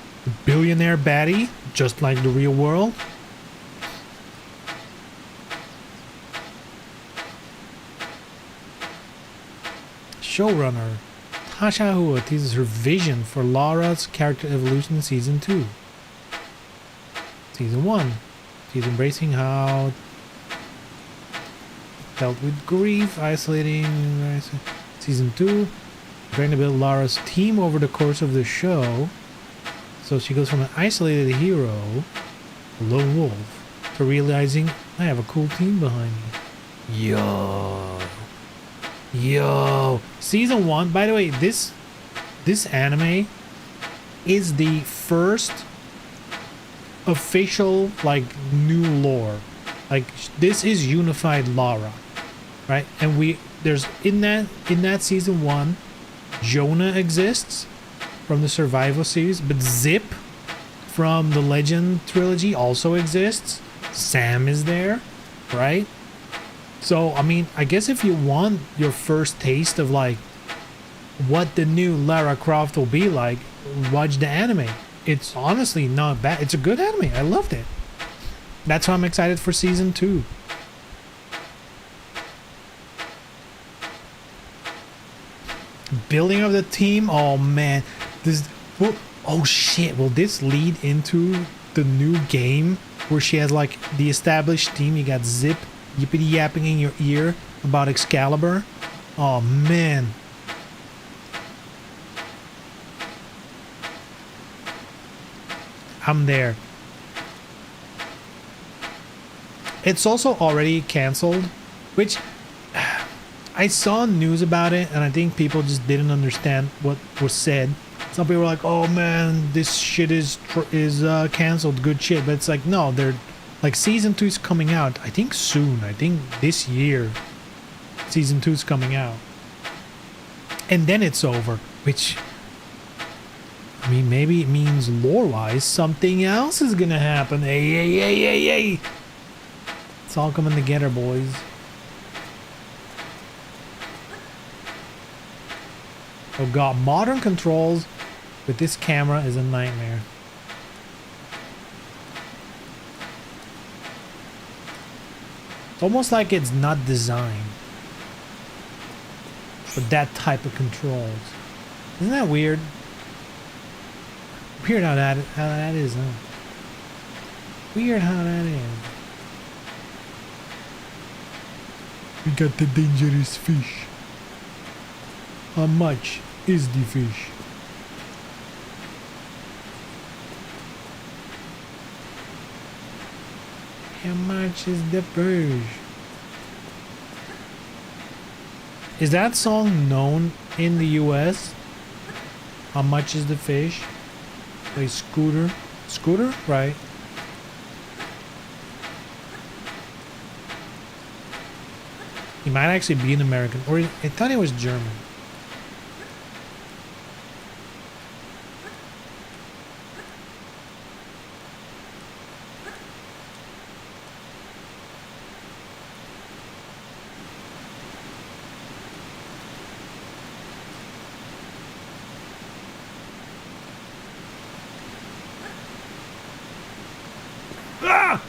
billionaire baddie, just like the real world. Showrunner Tasha Hua teases her vision for Lara's character evolution in season 2. Season 1, she's embracing how dealt with grief, isolating. Season 2, trying to build Lara's team over the course of the show. So she goes from an isolated hero, a lone wolf, to realizing I have a cool team behind me. Yo, season 1, by the way, this anime is the first official like new lore. Like this is unified Lara, right? And there's in that season 1, Jonah exists from the Survival series, but Zip from the Legend trilogy also exists. Sam is there, right? So, I mean, I guess if you want your first taste of like what the new Lara Croft will be like, watch the anime. It's honestly not bad. It's a good anime. I loved it. That's why I'm excited for season 2. Building of the team. Oh man, this. Well, oh shit. Will this lead into the new game where she has like the established team? You got Zip yippity yapping in your ear about Excalibur. Oh man. I'm there. It's also already canceled, which I saw news about it, and I think people just didn't understand what was said. Some people were like, "Oh man, this shit is canceled, good shit." But it's like, no, they're like season 2 is coming out. I think soon. I think this year, season 2 is coming out, and then it's over. Which, I mean, maybe it means lore-wise something else is gonna happen. Hey, hey, hey, hey, hey! It's all coming together, boys. Oh god, modern controls with this camera is a nightmare. It's almost like it's not designed for that type of controls. Isn't that weird? Weird how that is, huh? Weird how that is. We got the dangerous fish. How much is the fish? How much is the fish? Is that song known in the US? How much is the fish? Like Scooter? Scooter? Right. He might actually be an American, or I thought he was German. Ah!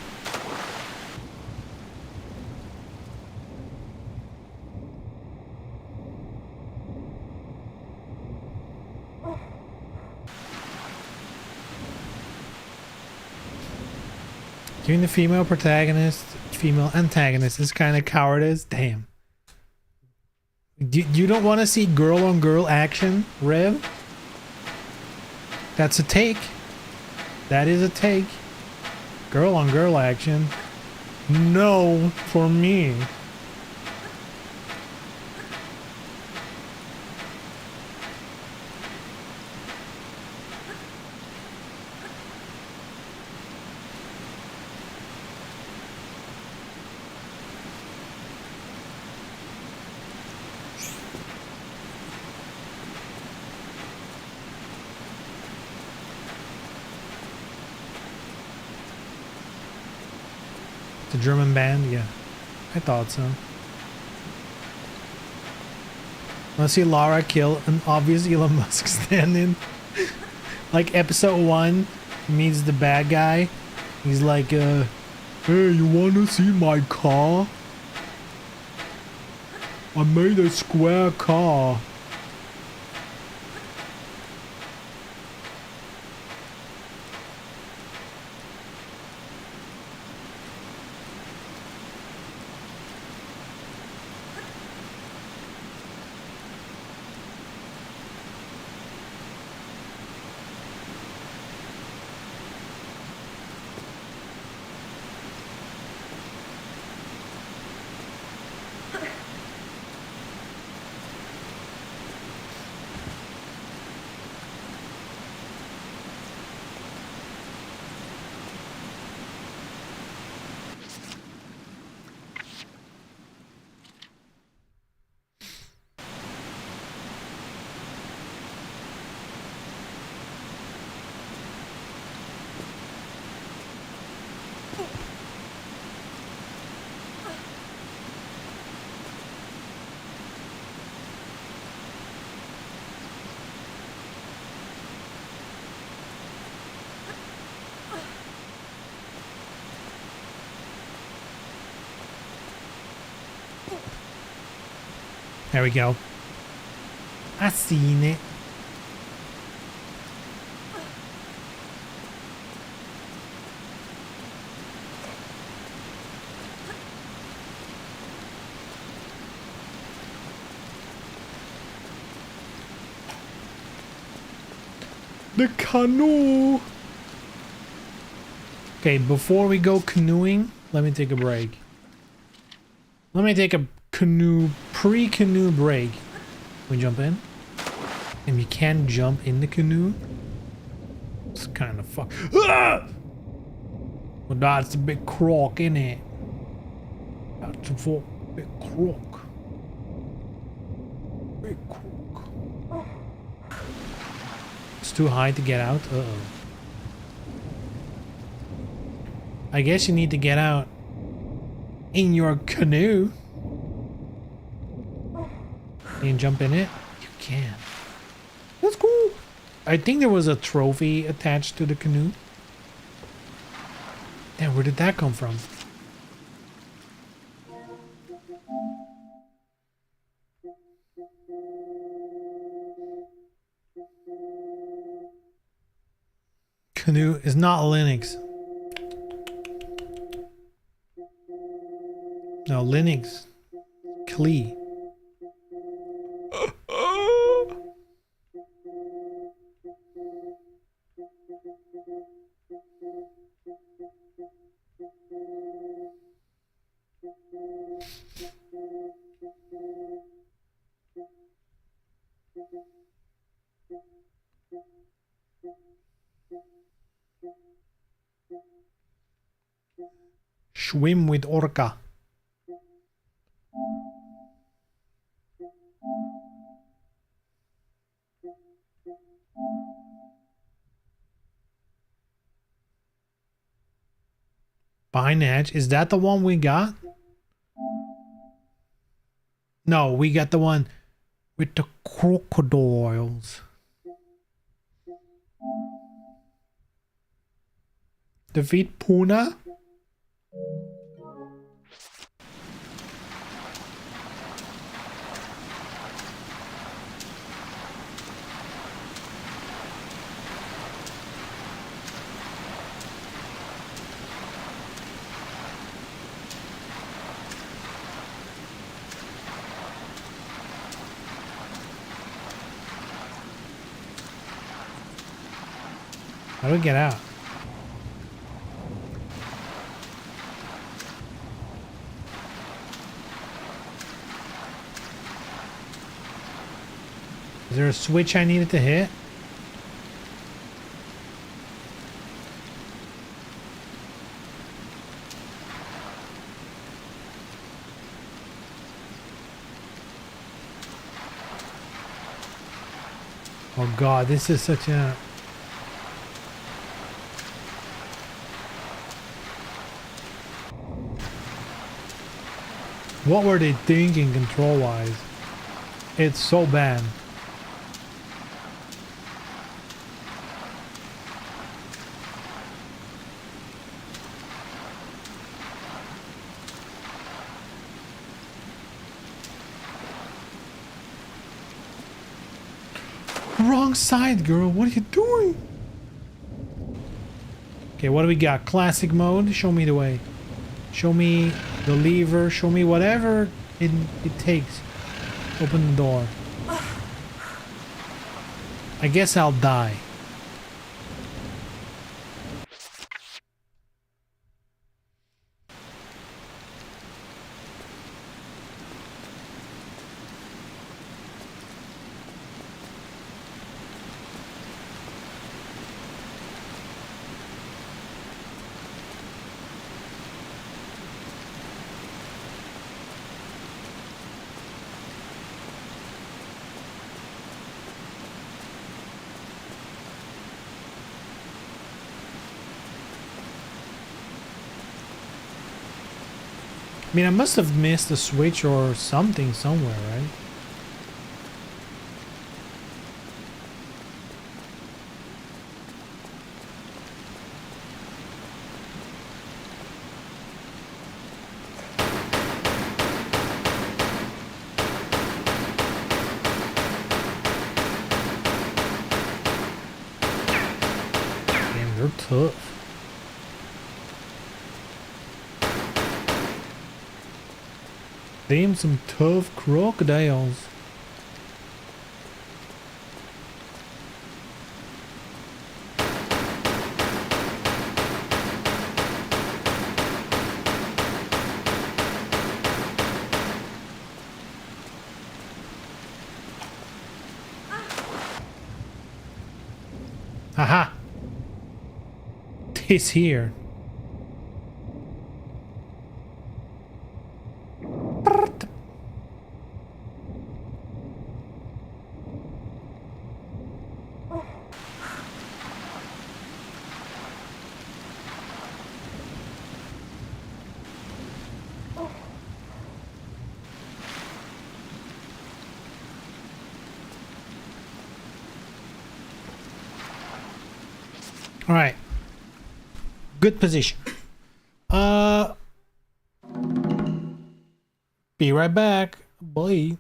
Giving the female protagonist, female antagonist is kind of cowardice. Damn. You don't want to see girl on girl action, Rev? That's a take. That is a take. Girl on girl action. No, for me. The German band, yeah, I thought so. Let's see Lara kill an obvious Elon Musk stand-in. Like episode 1, he meets the bad guy. He's like, hey, you wanna see my car? I made a square car. There we go. I seen it. The canoe. Okay, before we go canoeing, let me take a break. Let me take a pre-canoe break. We jump in. And you can't jump in the canoe. It's kind of fuck. Ah! Well, that's a big croc, isn't it? That's a big croc. Big croc. It's too high to get out. Uh-oh. I guess you need to get out in your canoe. Can you jump in it? You can. That's cool. I think there was a trophy attached to the canoe. Damn, where did that come from? Canoe is not Linux. No, Linux. Klee. Swim with orca. Behind the hedge. Is that the one we got? No, we got the one with the crocodiles. Defeat Puna? How do we get out? Is there a switch I needed to hit? Oh god, this is such a... What were they thinking control-wise? It's so bad. Wrong side, girl. What are you doing? Okay, what do we got? Classic mode. Show me the way. Show me the lever. Show me whatever it takes. Open the door. I guess I'll die. I mean, I must have missed a switch or something somewhere, right? they're tough. Damn, some tough crocodiles. Aha! This here. All right. Good position. Be right back. Bye.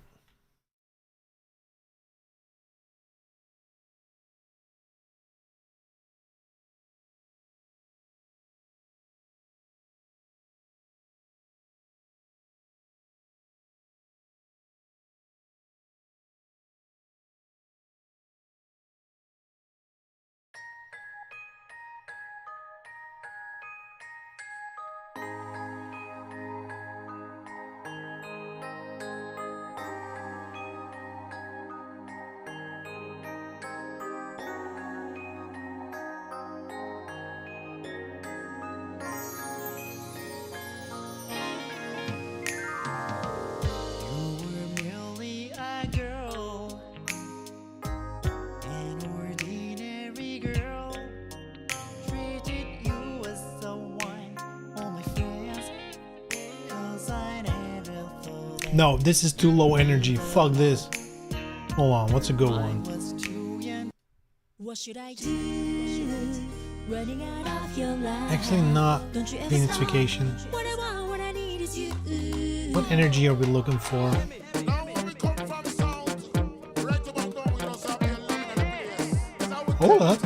No, this is too low energy. Fuck this. Hold on, what's a good one? What should I do? Running out of your life. Actually not Phoenix Vacation. What energy are we looking for? Hold up.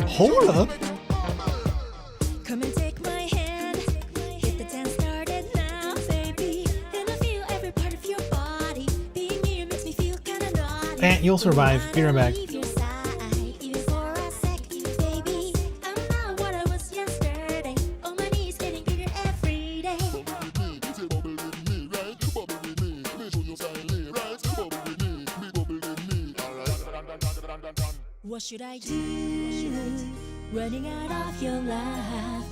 Hold up. Come and take my hand. Get the dance started now, baby. And I feel every part of your body. Being here makes me feel kinda naughty. And you'll survive. Be right back. What should I do? Running out of your life.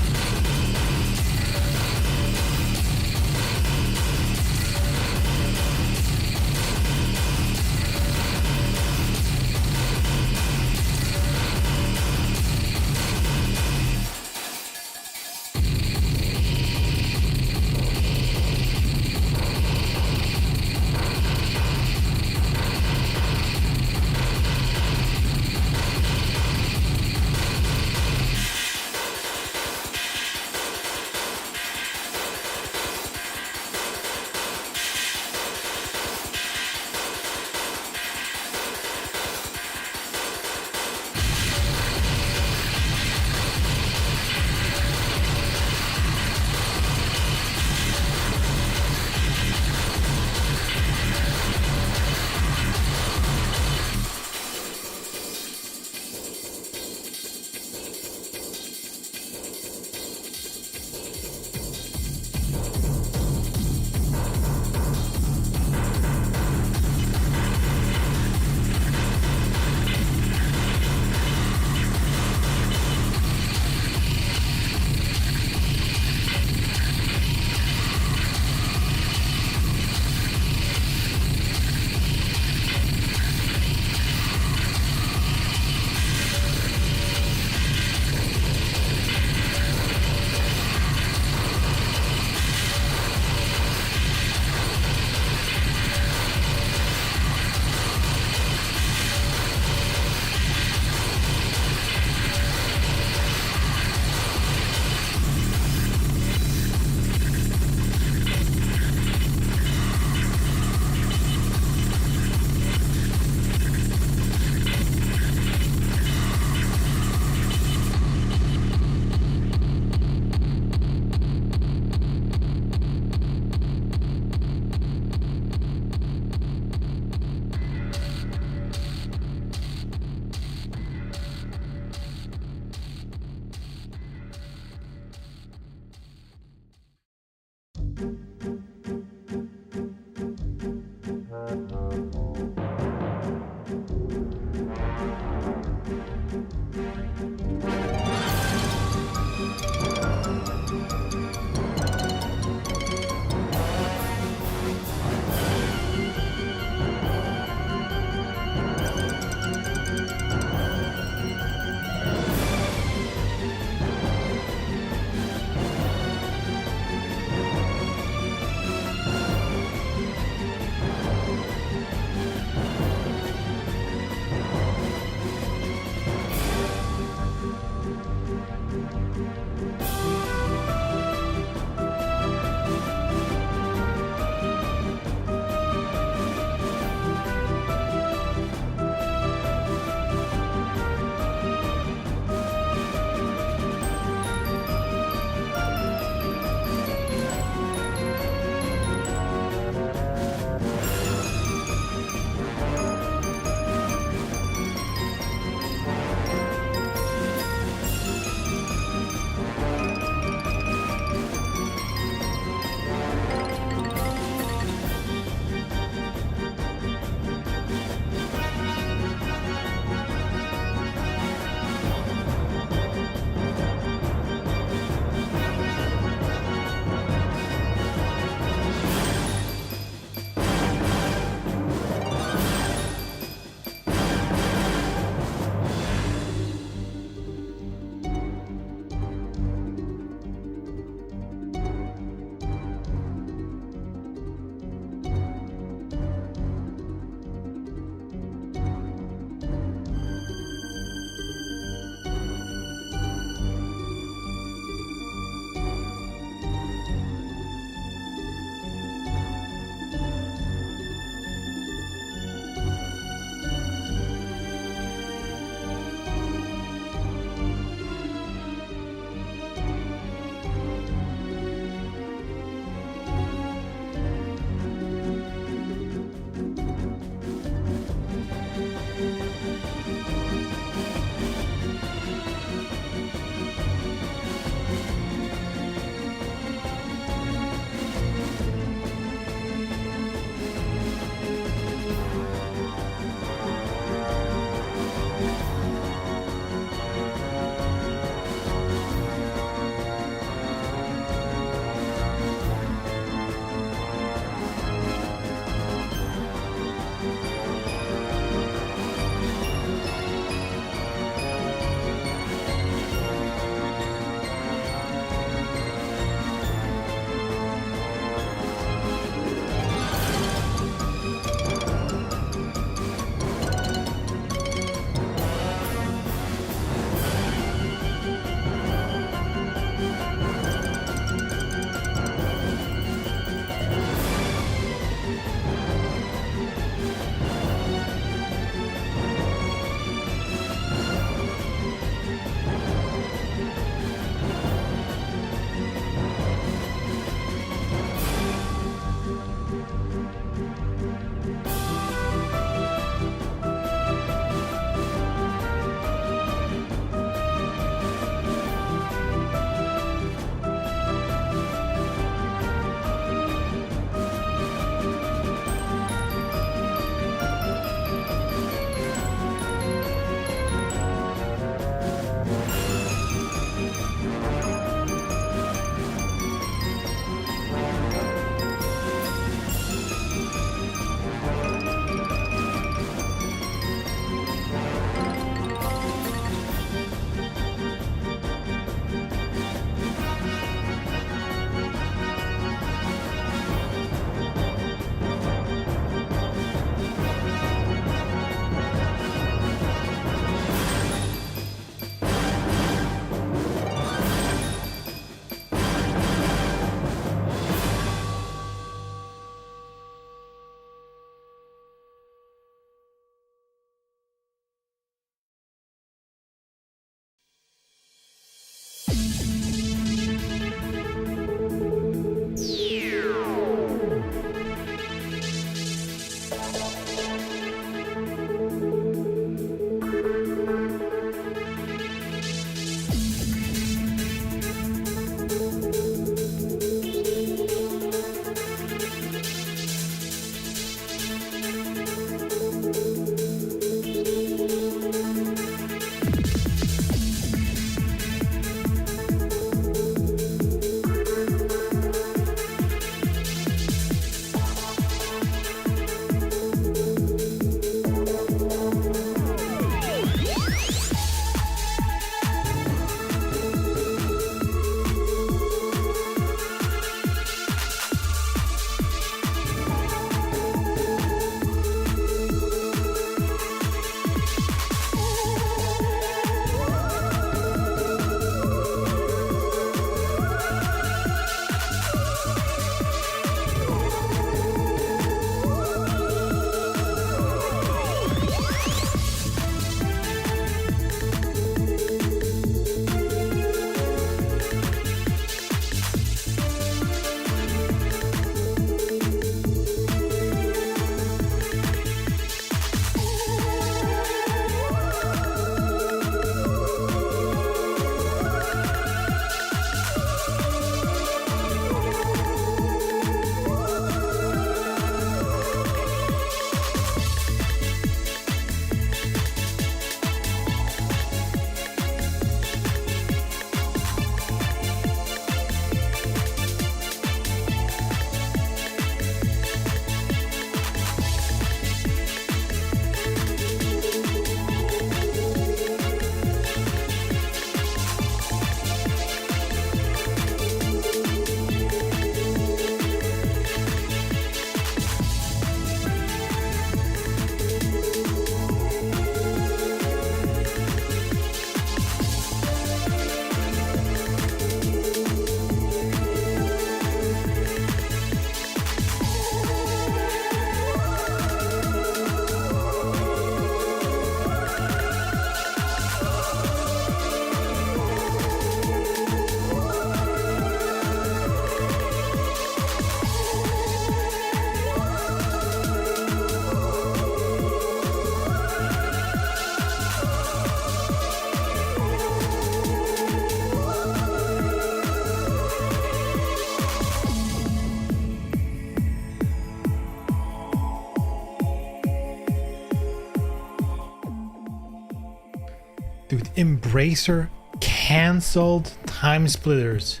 Dude, Embracer canceled Time Splitters.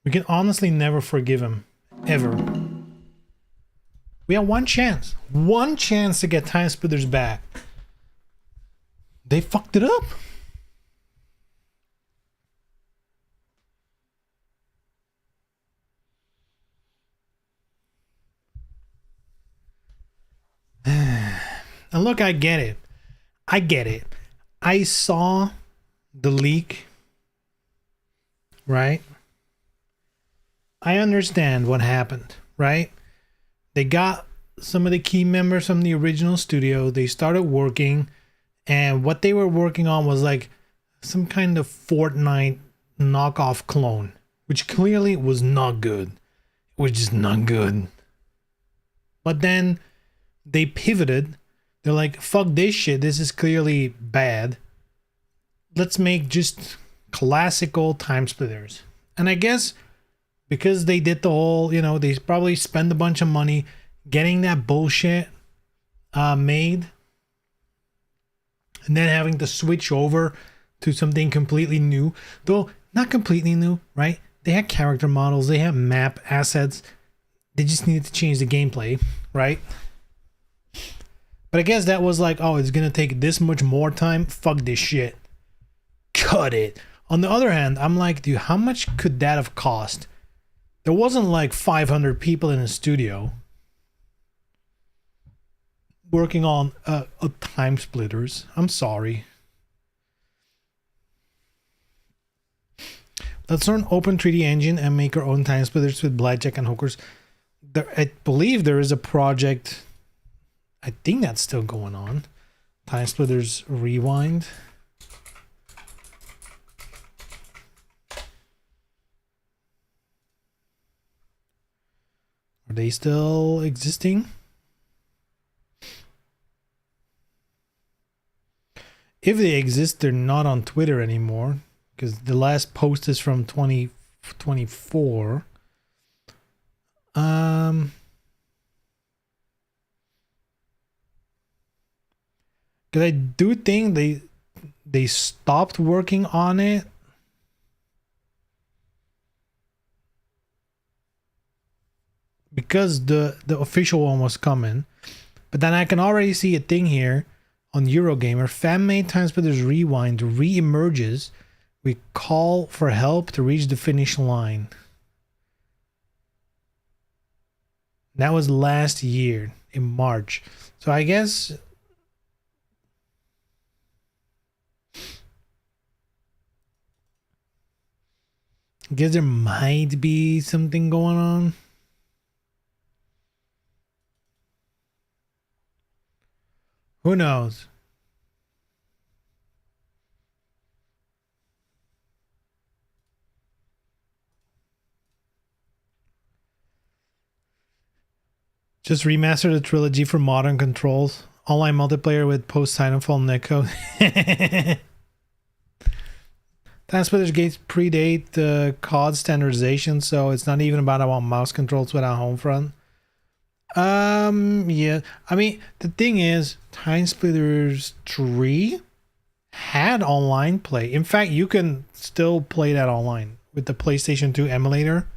We can honestly never forgive him. Ever. We had one chance to get Time Splitters back. They fucked it up. And look, I get it. I saw the leak, right? I understand what happened, right? They got some of the key members from the original studio. They started working, and what they were working on was like some kind of Fortnite knockoff clone, which clearly was not good. It was just not good. But then they pivoted. They're like, fuck this shit. This is clearly bad. Let's make just classical Time Splitters. And I guess because they did the whole, you know, they probably spent a bunch of money getting that bullshit made, and then having to switch over to something completely new. Though not completely new, right? They had character models, they had map assets. They just needed to change the gameplay, right? But I guess that was like, oh, it's gonna take this much more time. Fuck this shit. Cut it. On the other hand, I'm like, dude, how much could that have cost? There wasn't like 500 people in a studio working on a Time Splitters. I'm sorry. Let's learn Open 3D Engine and make our own Time Splitters with blackjack and hookers. I believe there is a project. I think that's still going on. Time Splitters Rewind. Are they still existing? If they exist, they're not on Twitter anymore, because the last post is from 2024. Because I do think they stopped working on it. Because the official one was coming. But then I can already see a thing here on Eurogamer. Fan-made Time Splitters Rewind re-emerges. We call for help to reach the finish line. That was last year in March. So I guess there might be something going on. Who knows? Just remaster the trilogy for modern controls. Online multiplayer with post-Titanfall netcode. Time Splitters gates predate the COD standardization, so it's not even about I want mouse controls without home front. Yeah. I mean, the thing is, Time Splitters 3 had online play. In fact, you can still play that online with the PlayStation 2 emulator.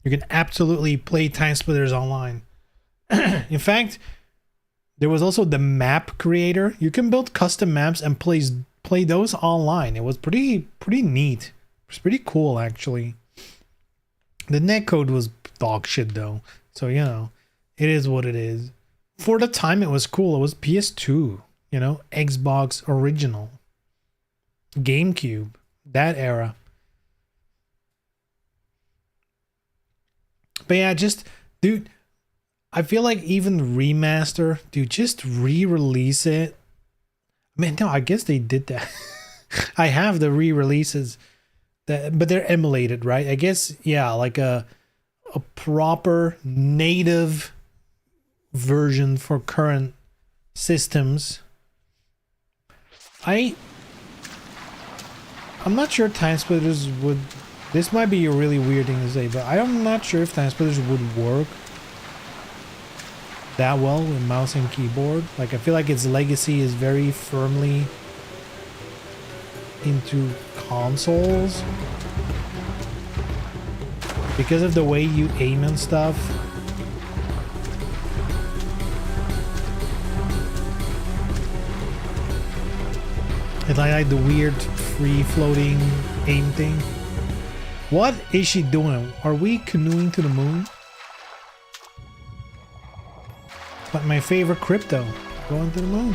You can absolutely play Time Splitters online. In fact, there was also the map creator. You can build custom maps and play those online. It was pretty neat. It was pretty cool, actually. The netcode was dog shit though, so you know, it is what it is. For the time, it was cool. It was PS2, you know, Xbox original, GameCube, that era. But yeah, just dude, I feel like even remaster, dude, just re-release it. Man, no, I guess they did that. I have the re-releases, but they're emulated, right? I guess, yeah, like a proper native version for current systems. I'm not sure Time Splitters would. This might be a really weird thing to say, but I'm not sure if Time Splitters would work that well with mouse and keyboard. Like I feel like its legacy is very firmly into consoles because of the way you aim and stuff. It's like the weird free floating aim thing. What is she doing? Are we canoeing to the moon? But my favorite crypto, going to the moon.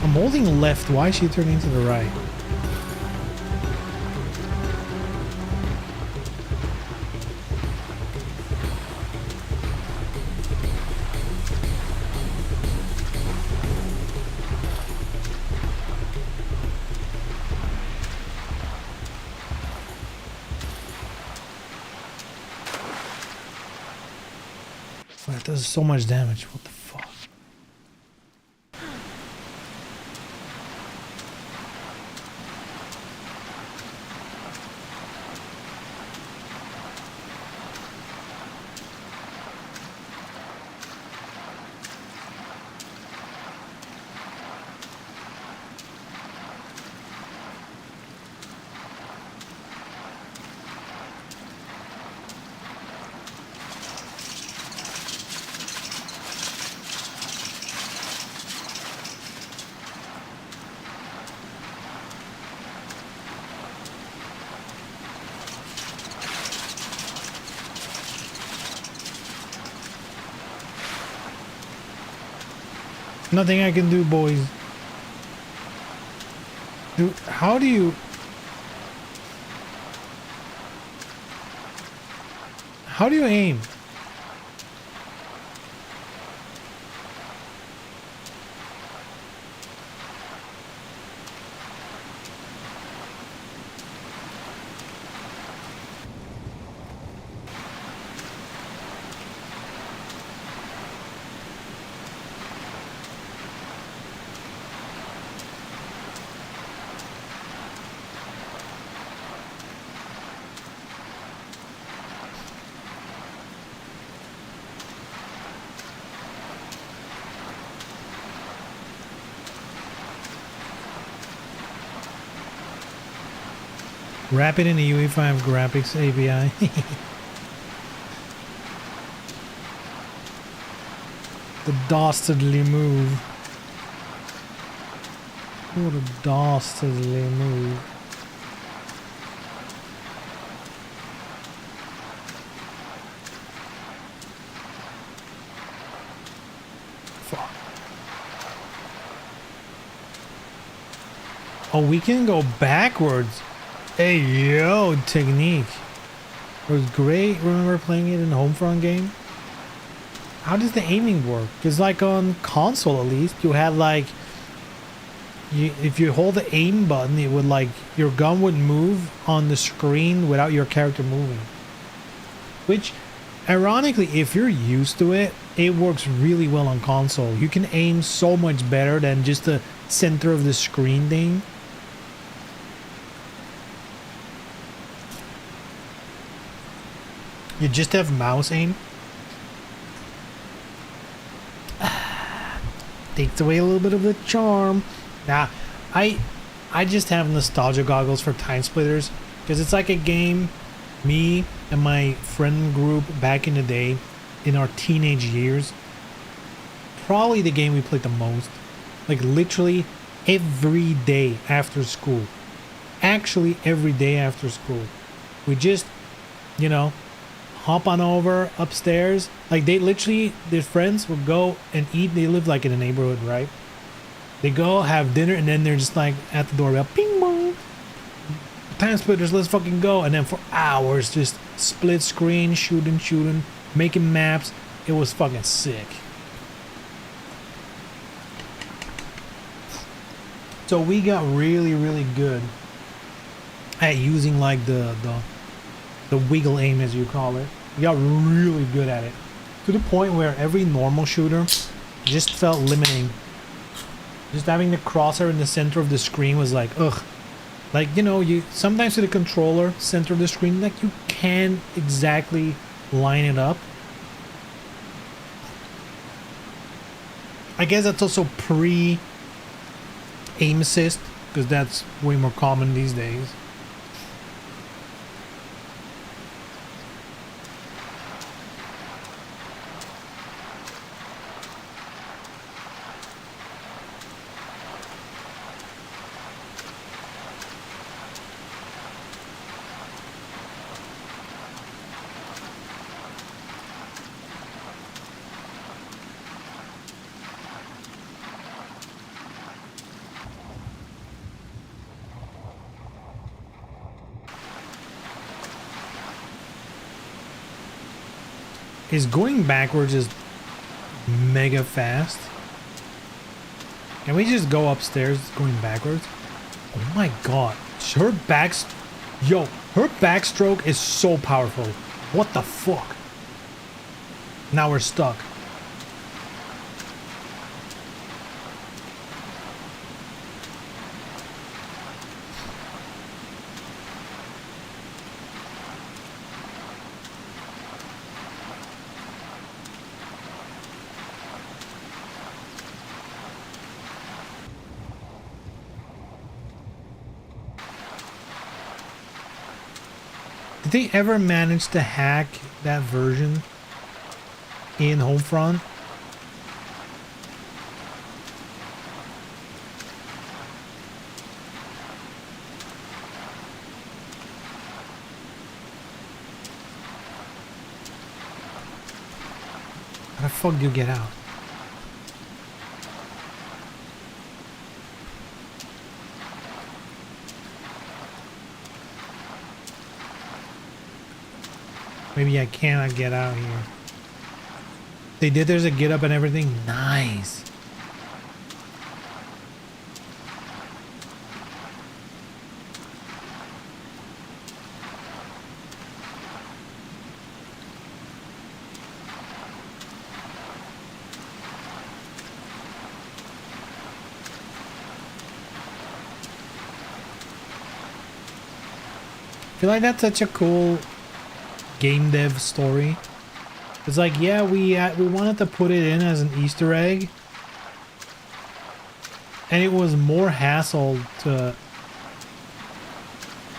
I'm holding left. Why is she turning to the right? That does so much damage. What the fuck? Nothing I can do, boys. Dude, how do you... How do you aim? Wrap it in the UE5 graphics API. The dastardly move. What a dastardly move. Fuck. Oh, we can go backwards. Hey, yo, technique. It was great. Remember playing it in the Homefront game? How does the aiming work? Because like on console at least, you had like... if you hold the aim button, it would like... your gun would move on the screen without your character moving. Which, ironically, if you're used to it, it works really well on console. You can aim so much better than just the center of the screen thing. You just have mouse aim. Takes away a little bit of the charm. Nah, I just have nostalgia goggles for Time Splitters because it's like a game me and my friend group back in the day, in our teenage years, probably the game we played the most. Like literally every day after school. Actually every day after school. We just, you know, hop on over upstairs. Like they literally, their friends would go and eat. They live like in a neighborhood, right? They go have dinner and then they're just like at the doorbell, ping bong, Time Splitters, let's fucking go. And then for hours just split screen, shooting, making maps. It was fucking sick. So we got really good at using like the the wiggle aim as you call it. We got really good at it. To the point where every normal shooter just felt limiting. Just having the crosshair in the center of the screen was like, ugh. Like, you know, you sometimes with the controller, center of the screen, like you can't exactly line it up. I guess that's also pre-aim assist, because that's way more common these days. Is going backwards just mega fast? Can we just go upstairs going backwards? Oh my god. Her her backstroke is so powerful. What the fuck? Now we're stuck. Did they ever manage to hack that version in Homefront? How the fuck do you get out? Maybe I cannot get out here. They did, there's a get up and everything. Nice. I feel like that's such a cool game dev story. It's like, yeah, we wanted to put it in as an Easter egg, and it was more hassle to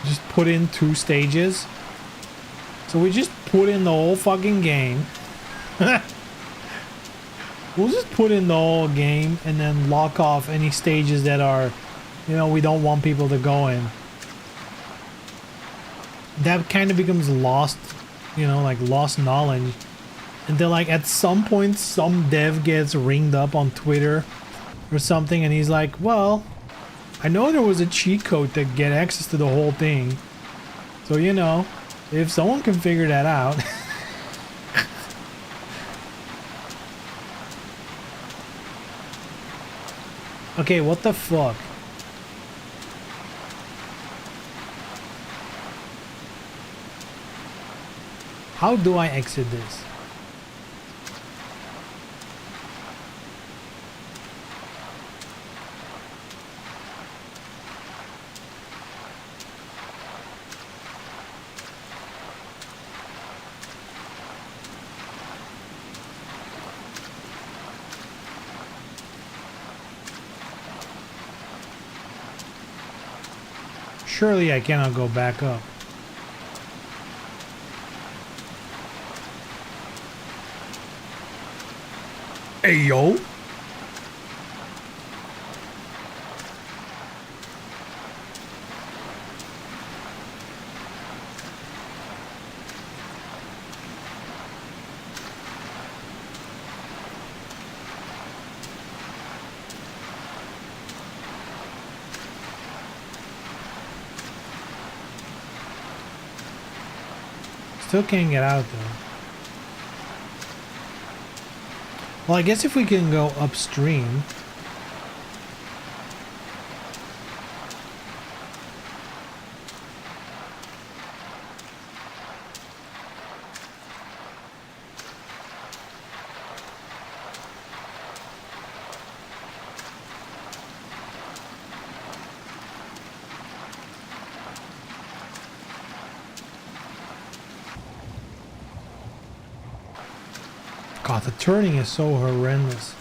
just put in 2 stages, so we just put in the whole fucking game. We'll just put in the whole game and then lock off any stages that are, you know, we don't want people to go in. That kind of becomes lost, you know, like lost knowledge. And then like at some point some dev gets ringed up on Twitter or something and he's like, well, I know there was a cheat code to get access to the whole thing. So, you know, if someone can figure that out. Okay, what the fuck? How do I exit this? Surely I cannot go back up. Hey, yo. Still can't get out though. Well, I guess if we can go upstream. God, the turning is so horrendous.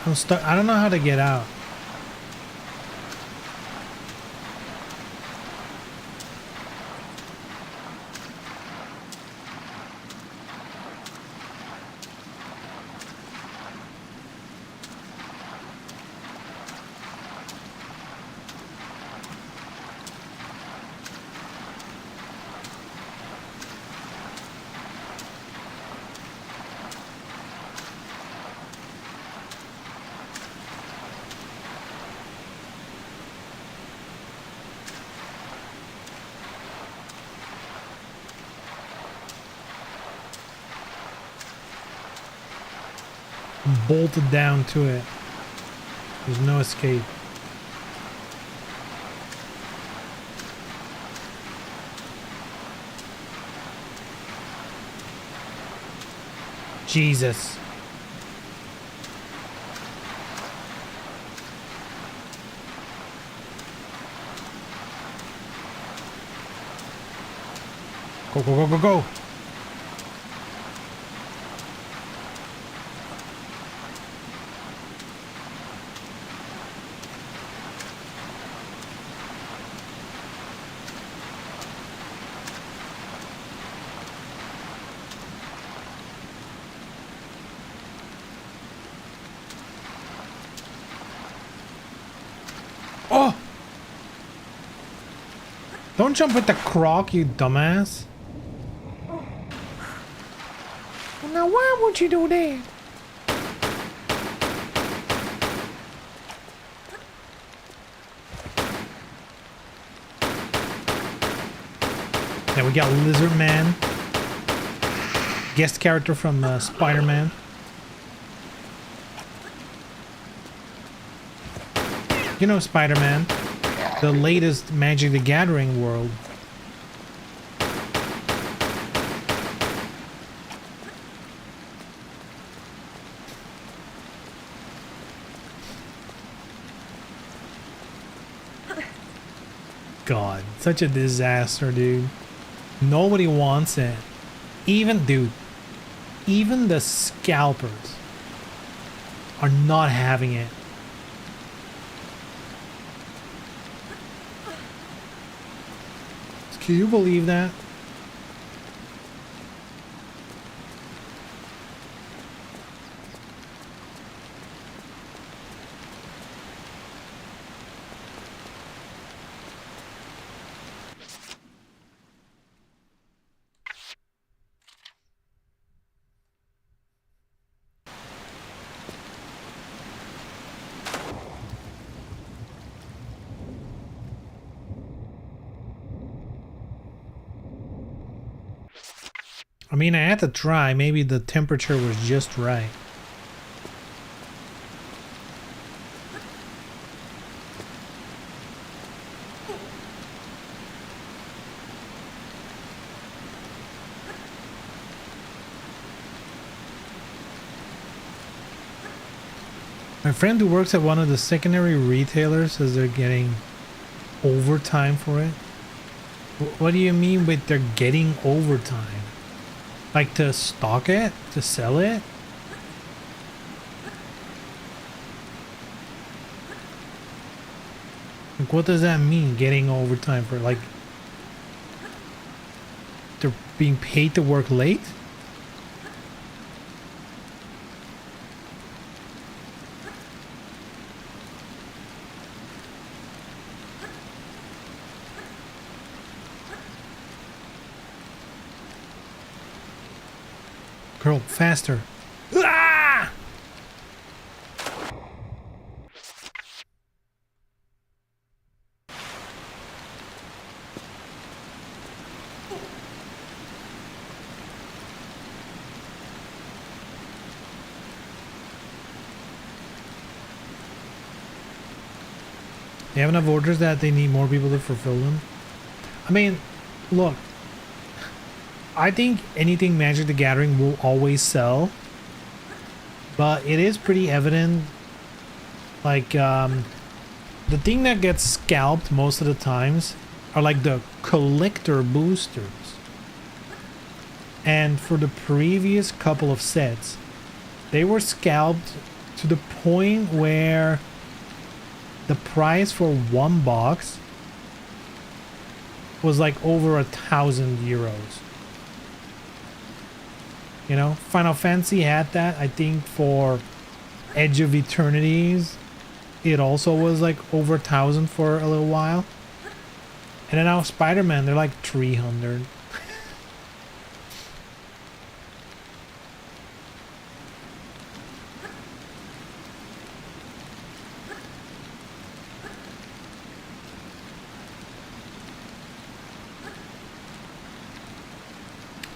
I'm stuck. I don't know how to get out. Bolted down to it. There's no escape. Jesus. Go, go, go, go, go. Oh! Don't jump with the croc, you dumbass. Now why would you do that? Now we got Lizard Man. Guest character from Spider-Man. You know Spider-Man, the latest Magic the Gathering world. God, such a disaster, dude. Nobody wants it. Even, dude, even the scalpers are not having it. Can you believe that? I mean, I had to try. Maybe the temperature was just right. My friend who works at one of the secondary retailers says they're getting overtime for it. What do you mean with they're getting overtime? Like to stock it? To sell it? Like what does that mean, getting overtime for? Like they're being paid to work late? Girl, faster. Ah! They have enough orders that they need more people to fulfill them. I mean, look, I think anything Magic the Gathering will always sell, but it is pretty evident, like, the thing that gets scalped most of the times are like the collector boosters. And for the previous couple of sets, they were scalped to the point where the price for one box was like over 1,000 euros. You know, Final Fantasy had that. I think for Edge of Eternities, it also was like over 1,000 for a little while. And then now Spider-Man, they're like 300.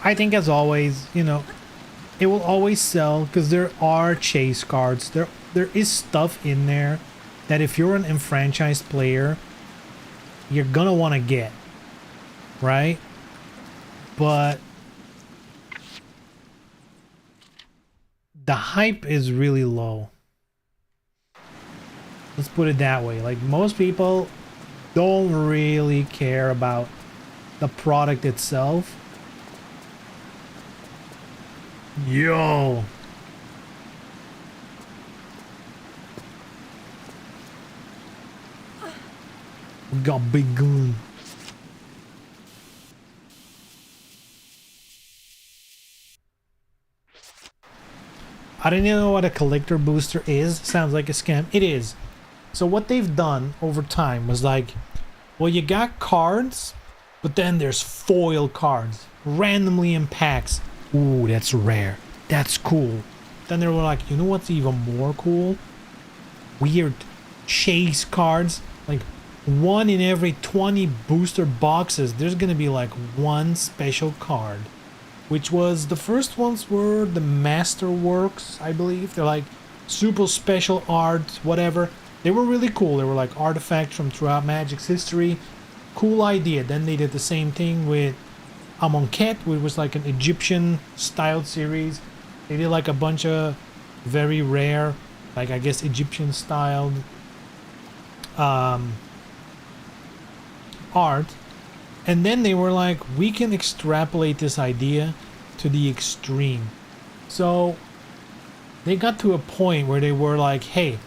I think as always, you know, it will always sell because there are chase cards. There is stuff in there that if you're an enfranchised player, you're gonna want to get, right? But the hype is really low. Let's put it that way. Like, most people don't really care about the product itself. Yo. We got big gun. I don't even know what a collector booster is. Sounds like a scam. It is. So what they've done over time was like, well, you got cards, but then there's foil cards randomly in packs. Ooh, that's rare. That's cool. Then they were like, you know what's even more cool? Weird chase cards. Like, one in every 20 booster boxes, there's gonna be like one special card. Which was, the first ones were the Masterworks, I believe. They're like super special art, whatever. They were really cool. They were like artifacts from throughout Magic's history. Cool idea. Then they did the same thing with Amonkhet, which was like an Egyptian styled series. They did like a bunch of very rare, like I guess Egyptian styled art. And then they were like, we can extrapolate this idea to the extreme. So they got to a point where they were like, hey,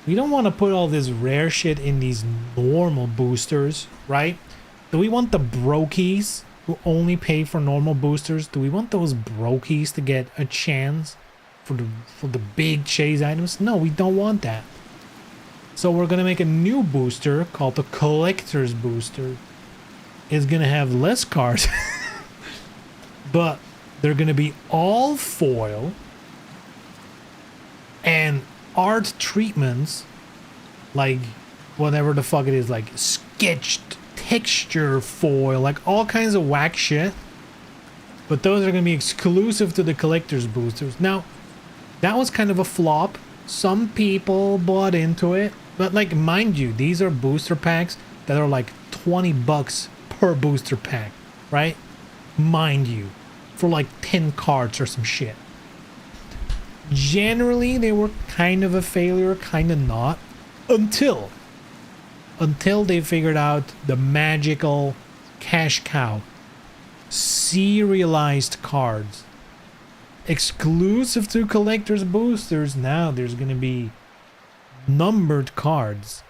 we don't want to put all this rare shit in these normal boosters, right? Do we want the brokies who only pay for normal boosters? Do we want those brokies to get a chance for the big chase items? No, we don't want that. So we're gonna make a new booster called the Collector's Booster. It's gonna have less cards, but they're gonna be all foil and art treatments, like whatever the fuck it is, like sketched texture foil, like all kinds of whack shit. But those are going to be exclusive to the collector's boosters. Now, that was kind of a flop. Some people bought into it, but like, mind you, these are booster packs that are like 20 bucks per booster pack, right? Mind you, for like 10 cards or some shit. Generally, they were kind of a failure, kind of not, until they figured out the magical cash cow. Serialized cards. Exclusive to collector's boosters. Now there's going to be numbered cards.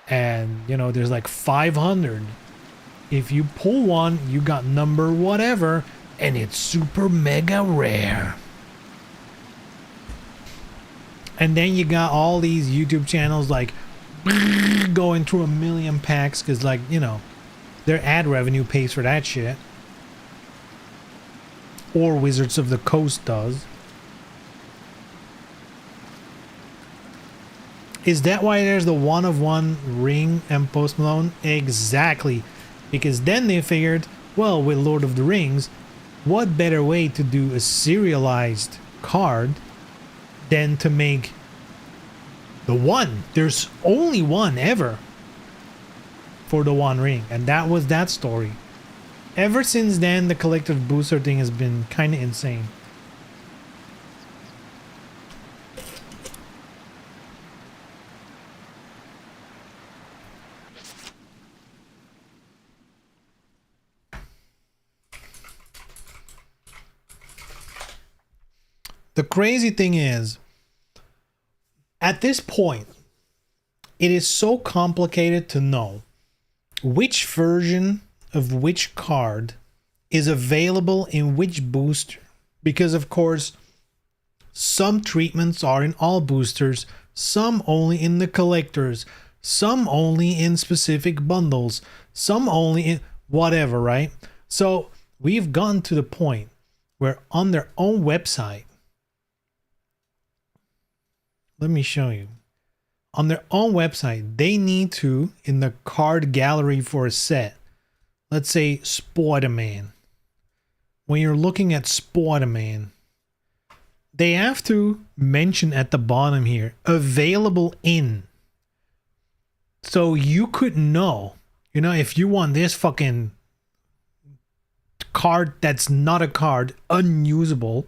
And, you know, there's like 500. If you pull one, you got number whatever, and it's super mega rare. And then you got all these YouTube channels like going through 1 million packs because, like, you know, their ad revenue pays for that shit. or Wizards of the Coast does. Is that why there's the 1-of-1 ring and Post Malone? Exactly. Because then they figured, well, with Lord of the Rings, what better way to do a serialized card than to make the one? There's only one ever for the One Ring, and that was that story. Ever since then, the collective booster thing has been kind of insane. The crazy thing is, at this point, it is so complicated to know which version of which card is available in which booster. Because, of course, some treatments are in all boosters, some only in the collectors, some only in specific bundles, some only in whatever, right? So we've gotten to the point where on their own website, let me show you. On their own website, they need to, in the card gallery for a set, let's say Spider-Man. When you're looking at Spider-Man, they have to mention at the bottom here, available in. So you could know, you know, if you want this fucking card that's not a card, unusable,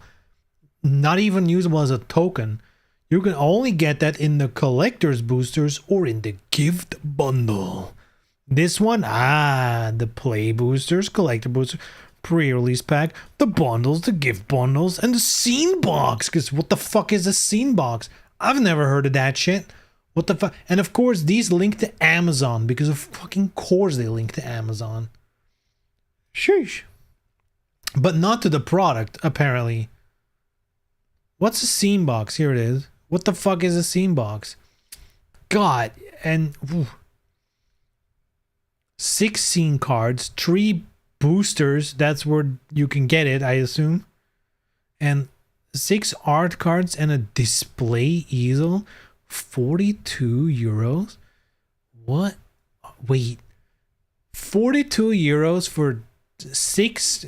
not even usable as a token, you can only get that in the collector's boosters or in the gift bundle. This one, the play boosters, collector boosters, pre-release pack, the bundles, the gift bundles, and the scene box. Because what the fuck is a scene box? I've never heard of that shit. What the fuck? And of course, these link to Amazon because of fucking course they link to Amazon. Sheesh. But not to the product, apparently. What's a scene box? Here it is. What the fuck is a scene box? God, and 6 scene cards, 3 boosters, that's where you can get it, I assume. And 6 art cards and a display easel, 42 euros. What? Wait. 42 euros for 6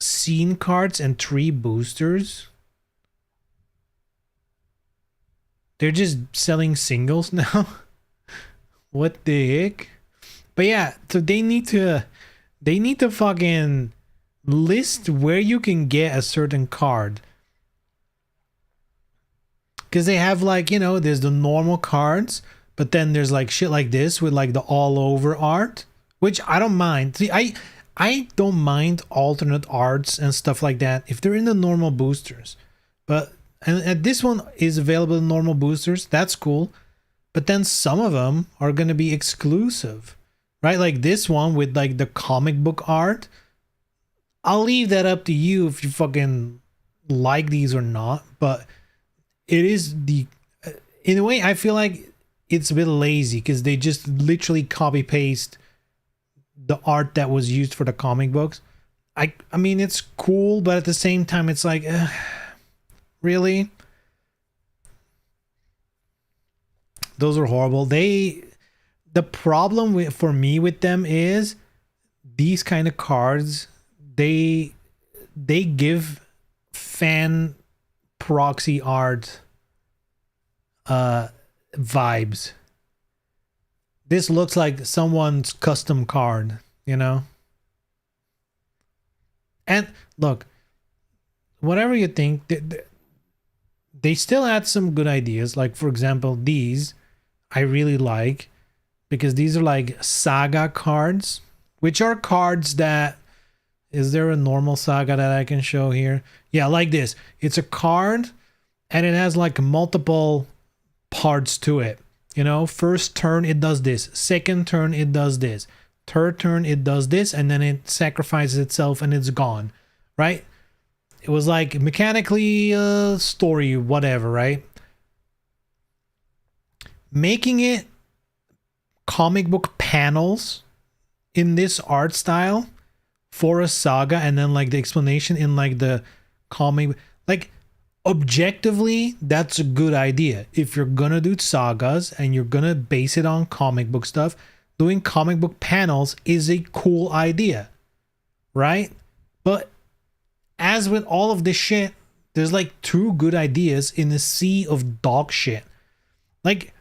scene cards and 3 boosters? They're just selling singles now? What the heck? But yeah, so they need to fucking list where you can get a certain card. Because they have, like, you know, there's the normal cards, but then there's like shit like this with like the all over art, which I don't mind. See, I don't mind alternate arts and stuff like that if they're in the normal boosters. But and this one is available in normal boosters. That's cool. But then some of them are going to be exclusive, right? Like this one with like the comic book art. I'll leave that up to you if you fucking like these or not. But it is in a way, I feel like it's a bit lazy because they just literally copy paste the art that was used for the comic books. I mean, it's cool, but at the same time, it's like, really? Those are horrible. The problem for me with them is these kind of cards, they give fan proxy art vibes. This looks like someone's custom card, you know? And look, whatever you think, they still had some good ideas. Like, for example, these I really like because these are like saga cards, which are cards that, is there a normal saga that I can show here? Yeah, like this. It's a card and it has like multiple parts to it. You know, first turn it does this, second turn it does this, third turn it does this, and then it sacrifices itself and it's gone, right? It was like mechanically story, whatever, right? Making it comic book panels in this art style for a saga, and then like the explanation in like the comic, like objectively that's a good idea. If you're gonna do sagas and you're gonna base it on comic book stuff, doing comic book panels is a cool idea, right? But as with all of this shit, there's like two good ideas in a sea of dog shit. Like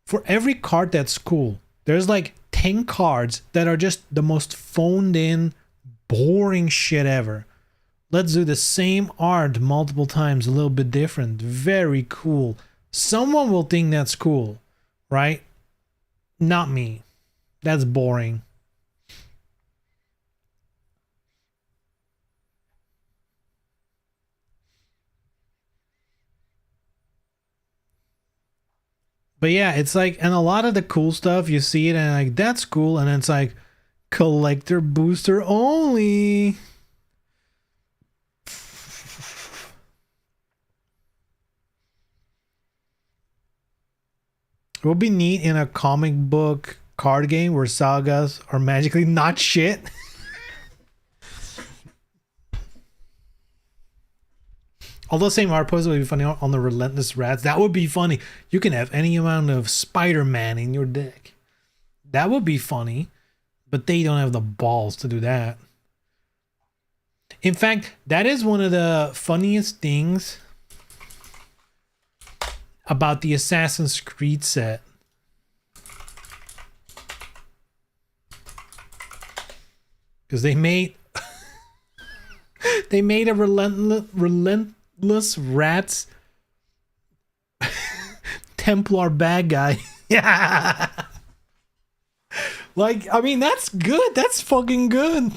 for every card that's cool, there's like 10 cards that are just the most phoned in, boring shit ever. Let's do the same art multiple times, a little bit different. Very cool. Someone will think that's cool, right? Not me. That's boring. But yeah, it's like, and a lot of the cool stuff, you see it and like, that's cool. And it's like, collector booster only. It would be neat in a comic book card game where sagas are magically not shit. Although same art pose would be funny on the Relentless Rats. That would be funny. You can have any amount of Spider-Man in your deck. That would be funny. But they don't have the balls to do that. In fact, that is one of the funniest things about the Assassin's Creed set. Because they made a relentless rats Templar bad guy. Yeah. Like, I mean, that's good. That's fucking good.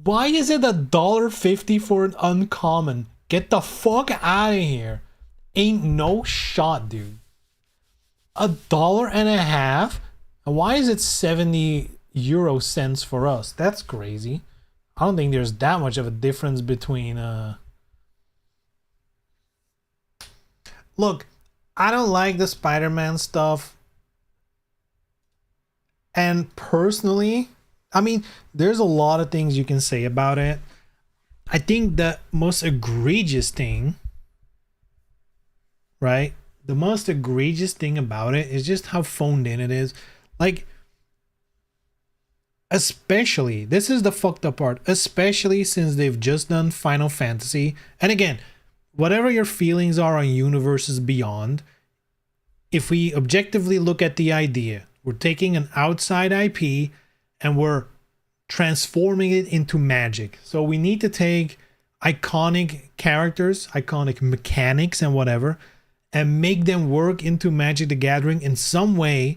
Why is it $1.50 for an uncommon? Get the fuck out of here. Ain't no shot, dude. $1.50? And why is it 70 euro cents for us? That's crazy. I don't think there's that much of a difference between Look, I don't like the Spider-Man stuff. And personally, I mean, there's a lot of things you can say about it. I think the most egregious thing, right? The most egregious thing about it is just how phoned in it is. Like, especially, this is the fucked up part, especially since they've just done Final Fantasy. And again, whatever your feelings are on Universes Beyond, if we objectively look at the idea, we're taking an outside IP and we're transforming it into magic. So we need to take iconic characters, iconic mechanics and whatever, and make them work into Magic the Gathering in some way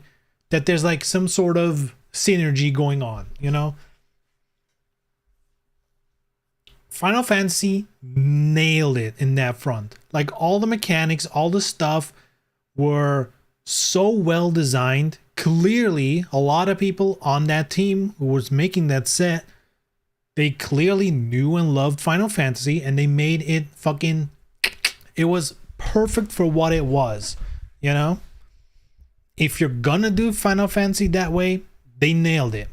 that there's like some sort of synergy going on, you know? Final Fantasy nailed it in that front. Like all the mechanics, all the stuff were so well designed. Clearly, a lot of people on that team who was making that set, they clearly knew and loved Final Fantasy, and they made it fucking... It was perfect for what it was, you know? If you're gonna do Final Fantasy that way, they nailed it.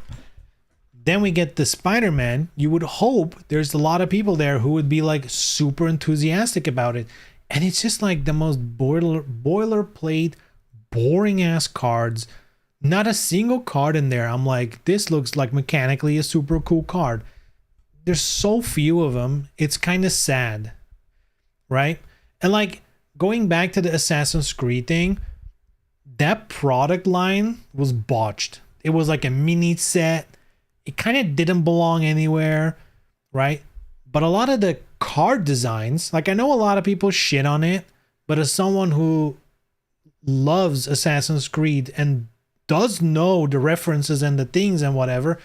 Then we get the Spider-Man. You would hope there's a lot of people there who would be like super enthusiastic about it. And it's just like the most boilerplate, boring ass cards. Not a single card in there I'm like, this looks like mechanically a super cool card. There's so few of them. It's kind of sad, right? And like going back to the Assassin's Creed thing, that product line was botched. It was like a mini set. It kind of didn't belong anywhere, right? But a lot of the card designs, like I know a lot of people shit on it, but as someone who loves Assassin's Creed and does know the references and the things and whatever,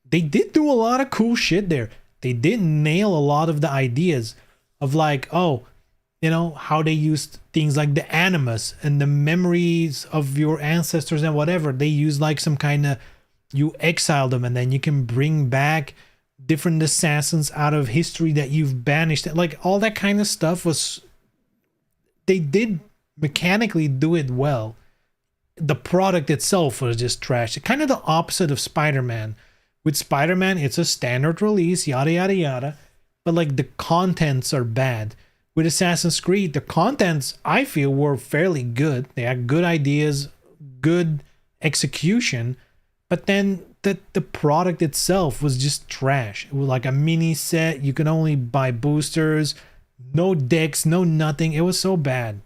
they did do a lot of cool shit there. They did nail a lot of the ideas of like, oh, you know, how they used things like the animus and the memories of your ancestors and whatever. They use like some kind of, you exile them and then you can bring back different assassins out of history that you've banished. Like all that kind of stuff was, they did mechanically do it well. The product itself was just trash. Kind of the opposite of Spider-Man, With Spider-Man, it's a standard release, yada yada yada. But like the contents are bad. With Assassin's Creed, the contents I feel were fairly good. They had good ideas, good execution, but then the product itself was just trash. It was like a mini set. You could only buy boosters, no decks, no nothing. It was so bad.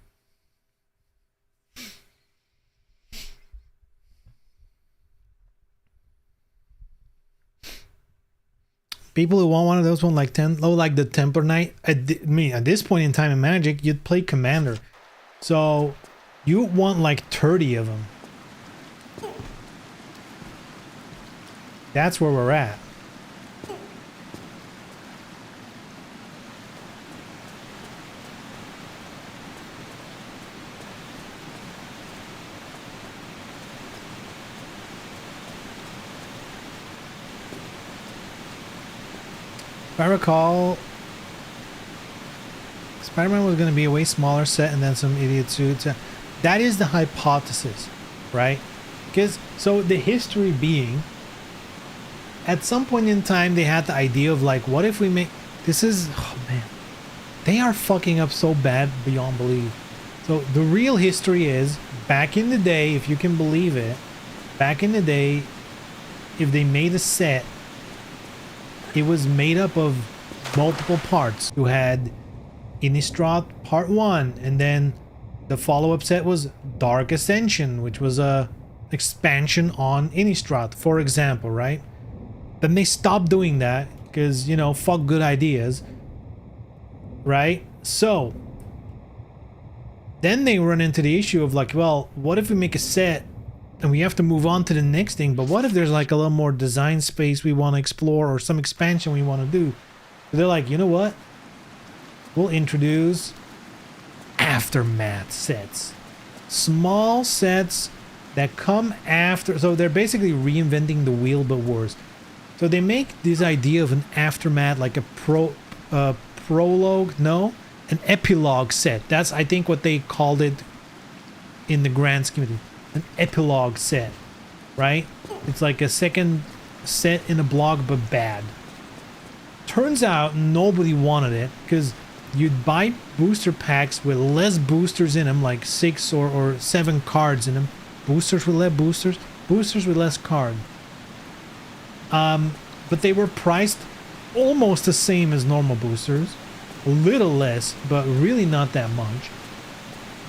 People who want one of those like the Temper Knight. At this point in time in Magic, you'd play Commander, so you want like 30 of them. That's where we're at. If I recall, Spider-Man was going to be a way smaller set and then some idiot suits. That is the hypothesis, right? Because, so the history being, at some point in time, they had the idea of like, what if we make, this is, oh man, they are fucking up so bad beyond belief. So the real history is, back in the day, if you can believe it, back in the day, if they made a set, it was made up of multiple parts. You had Innistrad Part 1, and then the follow-up set was Dark Ascension, which was a expansion on Innistrad, for example, right? Then they stopped doing that because, you know, fuck good ideas, right? So then they run into the issue of like, well, what if we make a set and we have to move on to the next thing, but what if there's like a little more design space we want to explore or some expansion we want to do? So they're like, you know what? We'll introduce aftermath sets. Small sets that come after. So they're basically reinventing the wheel, but worse. So they make this idea of an aftermath, like a prologue, no? An epilogue set. That's, I think, what they called it in the grand scheme of things. An epilogue set, right? It's like a second set in a blog, but bad. Turns out nobody wanted it because you'd buy booster packs with less boosters in them, like 6 or 7 cards in them. Boosters with less boosters, boosters with less card. But they were priced almost the same as normal boosters, a little less, but really not that much.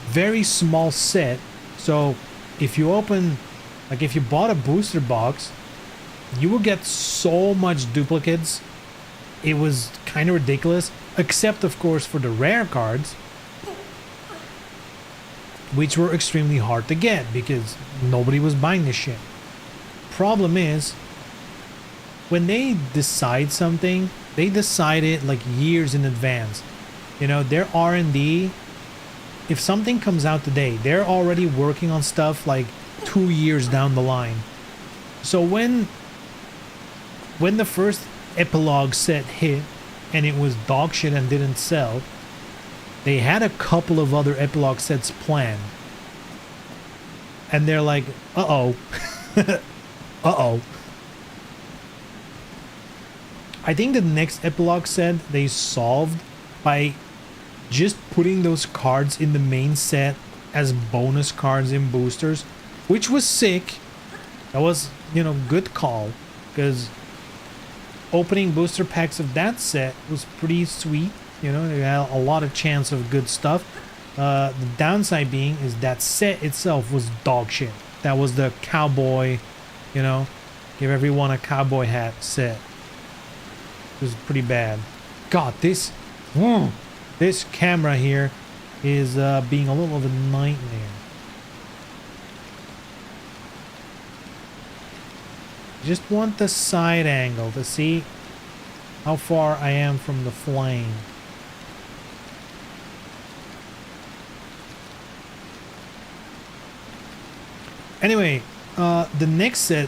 Very small set, so if you open, like if you bought a booster box, you will get so much duplicates. It was kind of ridiculous, except of course for the rare cards, which were extremely hard to get because nobody was buying this shit. Problem is, when they decide something, they decide it like years in advance. You know, their R&D, if something comes out today, they're already working on stuff like 2 years down the line. So when the first epilogue set hit and it was dog shit and didn't sell, they had a couple of other epilogue sets planned. And they're like, uh-oh. Uh-oh. I think the next epilogue set they solved by just putting those cards in the main set as bonus cards in boosters, which was sick. That was, you know, good call, because opening booster packs of that set was pretty sweet. You know, you had a lot of chance of good stuff. The downside being is that set itself was dog shit. That was the cowboy, you know, give everyone a cowboy hat set. It was pretty bad. God, this camera here is being a little of a nightmare. Just want the side angle to see how far I am from the flame. Anyway, the next set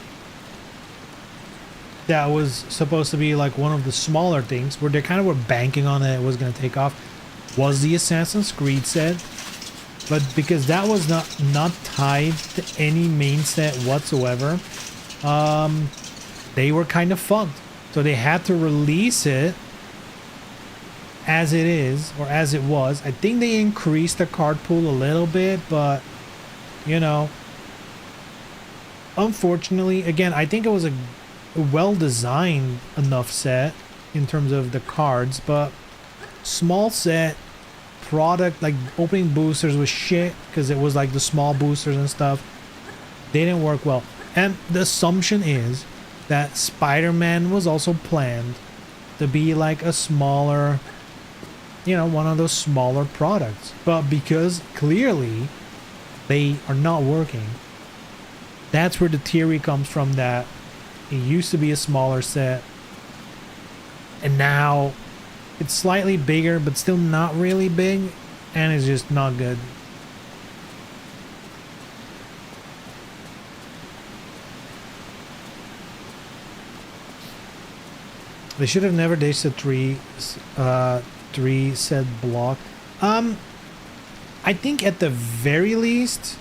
that was supposed to be like one of the smaller things, where they kind of were banking on it was going to take off, was the Assassin's Creed set. But because that was not tied to any main set whatsoever, they were kind of fucked. So they had to release it as it is, or as it was. I think they increased the card pool a little bit, but you know, unfortunately, again, I think it was a well-designed enough set in terms of the cards, but small set product, like opening boosters was shit because it was like the small boosters and stuff. They didn't work well. And the assumption is that Spider-Man was also planned to be like a smaller, you know, one of those smaller products. But because clearly they are not working, that's where the theory comes from that it used to be a smaller set and now it's slightly bigger but still not really big, and it's just not good. They should have never ditched a three set block. I think at the very least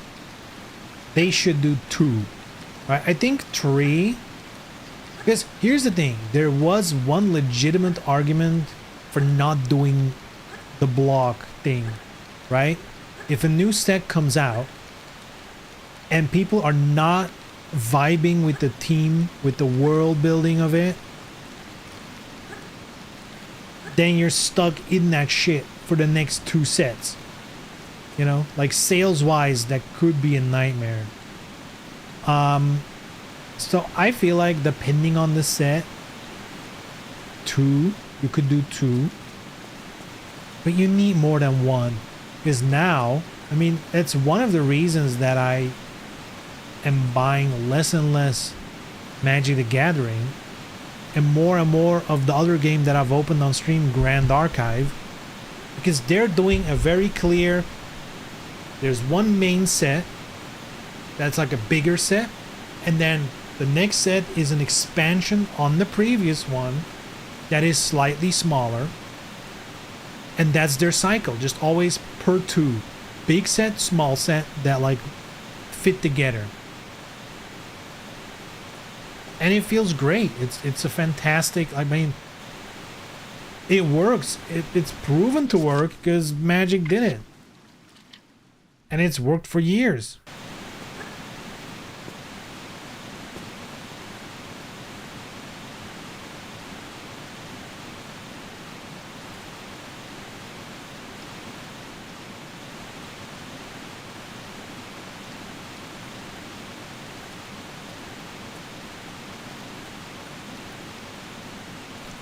they should do 2. Right? I think 3, because here's the thing, there was one legitimate argument for not doing the block thing, right? If a new set comes out and people are not vibing with the team, with the world building of it, then you're stuck in that shit for the next 2 sets. You know, like sales wise, that could be a nightmare. So I feel like depending on the set, 2, you could do 2, but you need more than 1, because now, I mean, it's one of the reasons that I am buying less and less Magic the Gathering and more of the other game that I've opened on stream, Grand Archive, because they're doing a very clear, there's one main set that's like a bigger set, and then the next set is an expansion on the previous one that is slightly smaller, and that's their cycle, just always per 2, big set, small set, that like fit together. And it feels great. It's a fantastic, I mean, it works. It's proven to work because Magic did it. And it's worked for years.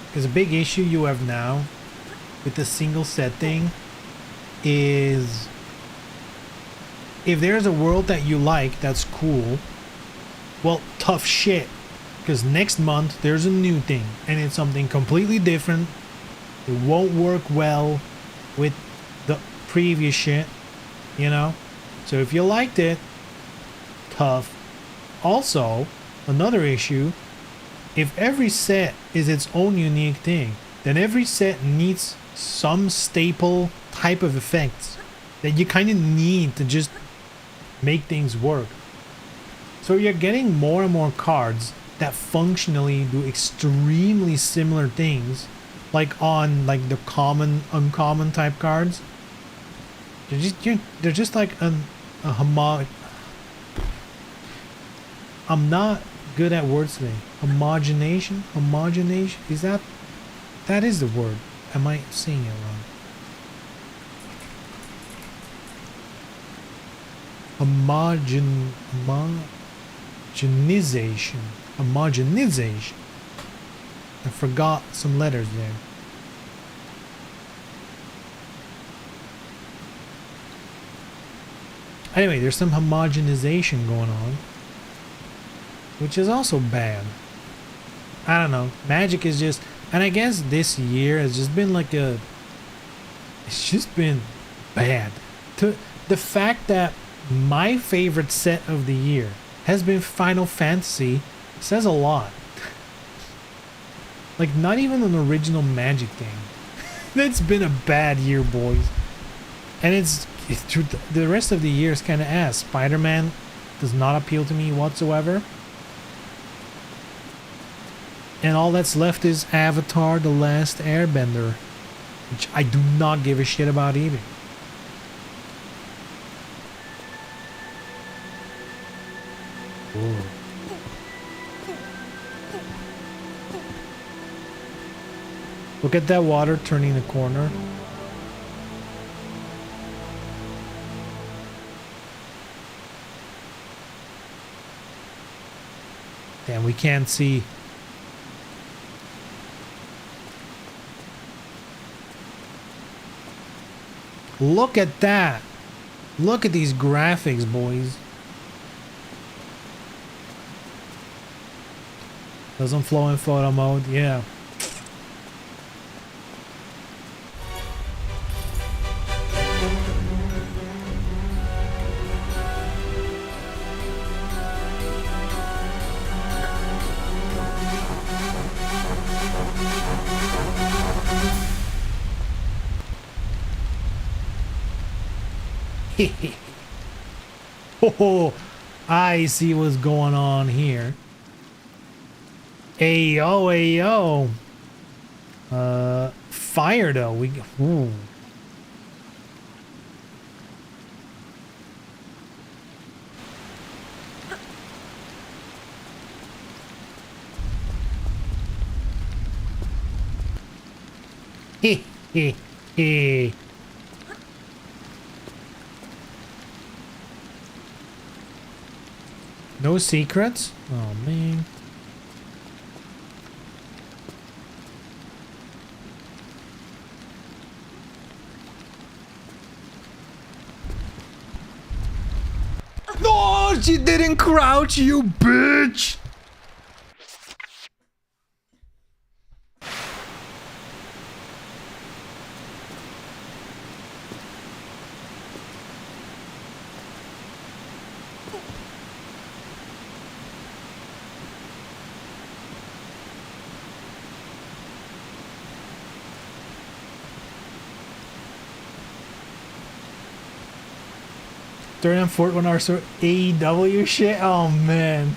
Because a big issue you have now with the single set thing is if there's a world that you like that's cool, well, tough shit. Because next month there's a new thing and it's something completely different. It won't work well with the previous shit, you know? So if you liked it, tough. Also, another issue, if every set is its own unique thing, then every set needs some staple type of effects that you kind of need to just make things work. So you're getting more and more cards that functionally do extremely similar things, like on like the common, uncommon type cards. They're just like a homo. I'm not good at words today. Homogenation? Is that is the word? Am I saying it wrong? Homogenization. I forgot some letters there. Anyway, there's some homogenization going on, which is also bad. I don't know. Magic is just, and I guess this year has just been like it's just been bad. To the fact that my favorite set of the year has been Final Fantasy says a lot. Like, not even an original Magic thing. That's been a bad year, boys. And it's the rest of the year is kind of ass. Spider-Man does not appeal to me whatsoever. And all that's left is Avatar: The Last Airbender, which I do not give a shit about either. Ooh. Look at that water turning the corner. Damn, we can't see. Look at that. Look at these graphics, boys. Doesn't flow in photo mode, yeah. Oh, I see what's going on here. Ayo, ayo. Fire though. Ooh. Heh, heh, heh. No secrets? Oh, man. No, she didn't crouch, you bitch! Third and fourth one are sort of AEW shit. Oh man.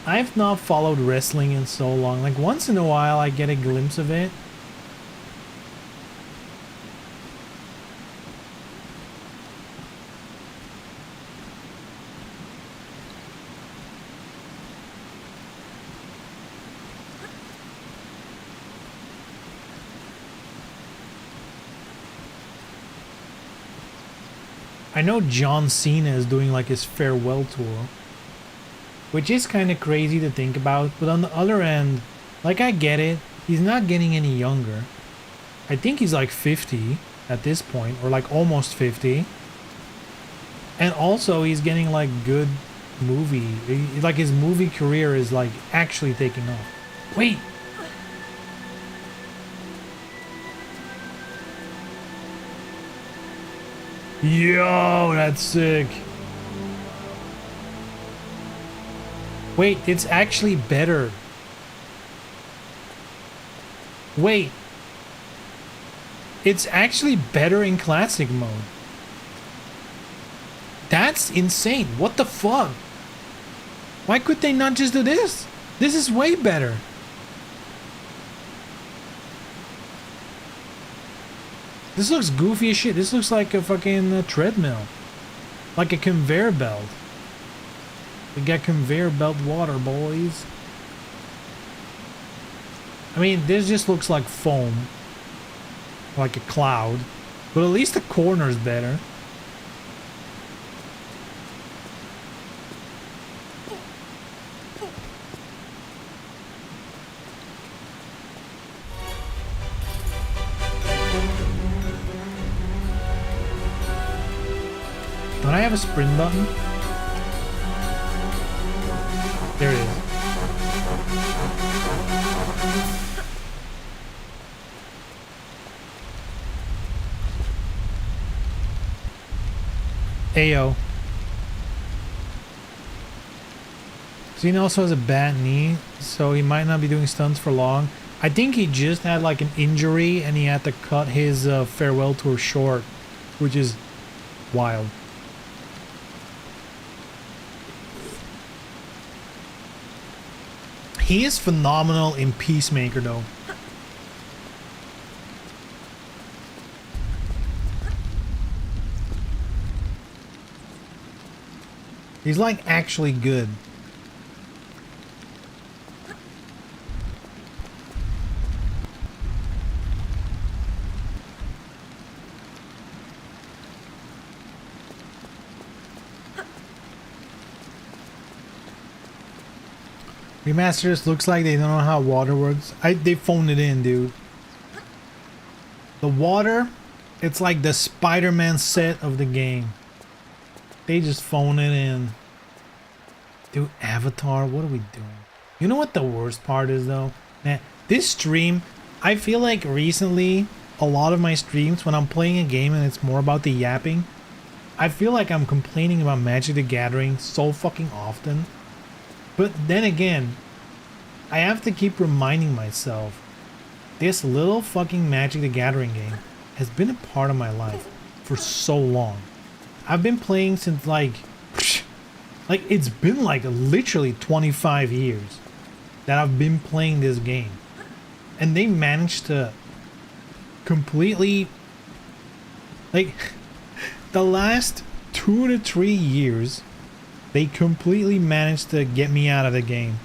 I've not followed wrestling in so long. Like once in a while I get a glimpse of it. I know John Cena is doing like his farewell tour, which is kind of crazy to think about, but on the other end, like I get it, he's not getting any younger. I think he's like 50 at this point, or like almost 50. And also he's getting like good like his movie career is like actually taking off. Wait! Yo, that's sick. Wait, it's actually better. Wait. It's actually better in classic mode. That's insane. What the fuck? Why could they not just do this? This is way better. This looks goofy as shit. This looks like a fucking treadmill. Like a conveyor belt. We got conveyor belt water, boys. I mean, this just looks like foam. Like a cloud. But at least the corner's better. Don't I have a sprint button? There it is. Ayo. Cena also has a bad knee, so he might not be doing stunts for long. I think he just had like an injury and he had to cut his farewell tour short, which is wild. He is phenomenal in Peacemaker though. He's like actually good. Remasters looks like they don't know how water works. They phoned it in, dude. The water, it's like the Spider-Man set of the game. They just phone it in. Dude, Avatar, what are we doing? You know what the worst part is though? Man, this stream, I feel like recently, a lot of my streams, when I'm playing a game and it's more about the yapping, I feel like I'm complaining about Magic the Gathering so fucking often. But then again, I have to keep reminding myself, this little fucking Magic the Gathering game has been a part of my life for so long. I've been playing since like it's been like literally 25 years that I've been playing this game. And they managed to completely, like, the last 2 to 3 years, they completely managed to get me out of the game.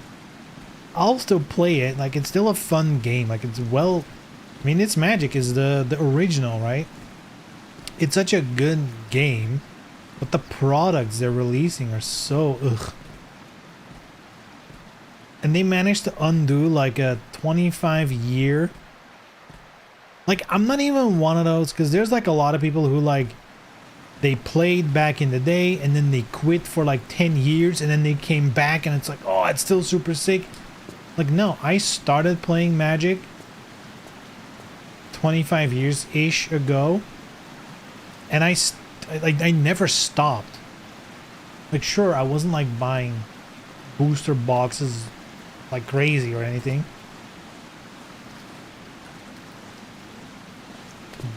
I'll still play it, like it's still a fun game, like it's well, I mean it's Magic is the original, right? It's such a good game, but the products they're releasing are so ugh. And they managed to undo like a 25-year, like I'm not even one of those, because there's like a lot of people who like they played back in the day and then they quit for like 10 years and then they came back and it's like, oh, it's still super sick. Like, no, I started playing Magic 25 years-ish ago and I never stopped. Like, sure, I wasn't like buying booster boxes like crazy or anything.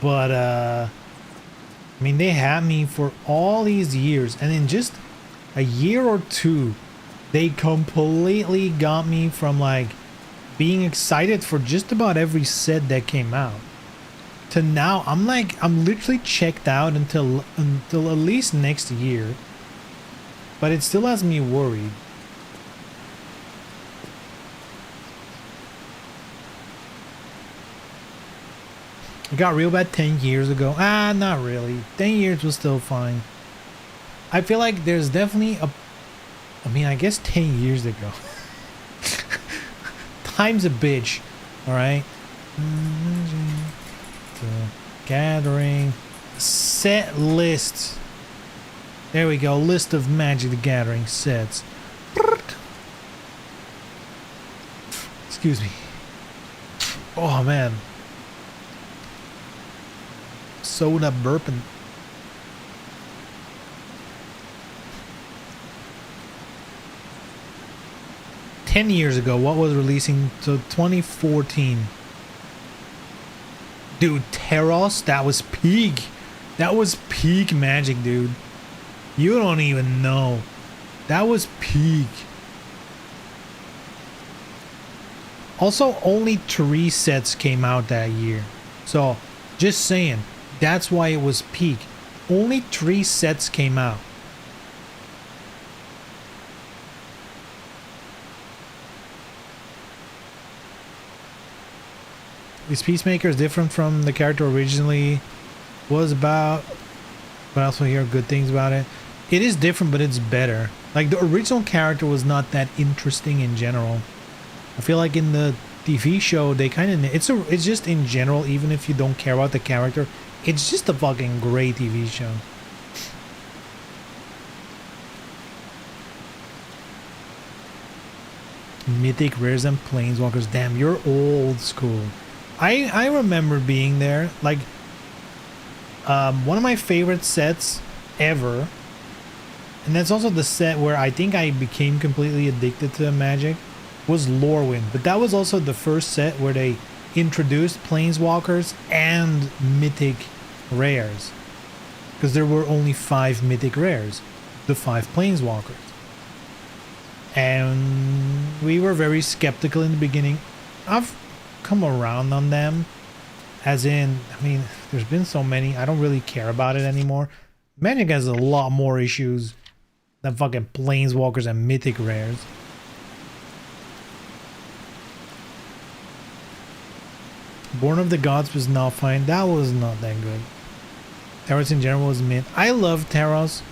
But, I mean, they had me for all these years, and in just a year or two, they completely got me from like being excited for just about every set that came out to now I'm literally checked out until at least next year, but it still has me worried. It got real bad 10 years ago. Not really. 10 years was still fine. I feel like there's definitely a, I mean, I guess 10 years ago. Time's a bitch. Alright. Gathering. Set list. There we go. List of Magic the Gathering sets. Excuse me. Oh, man. Soda burping. $10 years ago, what was releasing? So 2014. Dude, Teros, that was peak. That was peak Magic, dude. You don't even know. That was peak. Also, only 3 sets came out that year. So, just saying. That's why it was peak. Only 3 sets came out. This Peacemaker is different from the character originally was about, but I also hear good things about it. It is different, but it's better. Like, the original character was not that interesting in general. I feel like in the TV show, they kind of, it's just in general, even if you don't care about the character, it's just a fucking great TV show. Mythic, rares, and planeswalkers. Damn, you're old school. I remember being there. Like, one of my favorite sets ever, and that's also the set where I think I became completely addicted to Magic, was Lorwyn. But that was also the first set where they introduced planeswalkers and mythic rares, because there were only 5 mythic rares, the 5 planeswalkers. And we were very skeptical in the beginning. I've come around on them. As in, I mean, there's been so many, I don't really care about it anymore. Magic has a lot more issues than fucking Planeswalkers and Mythic Rares. Born of the Gods was not fine. That was not that good. Taros in general was mid. I love Taros.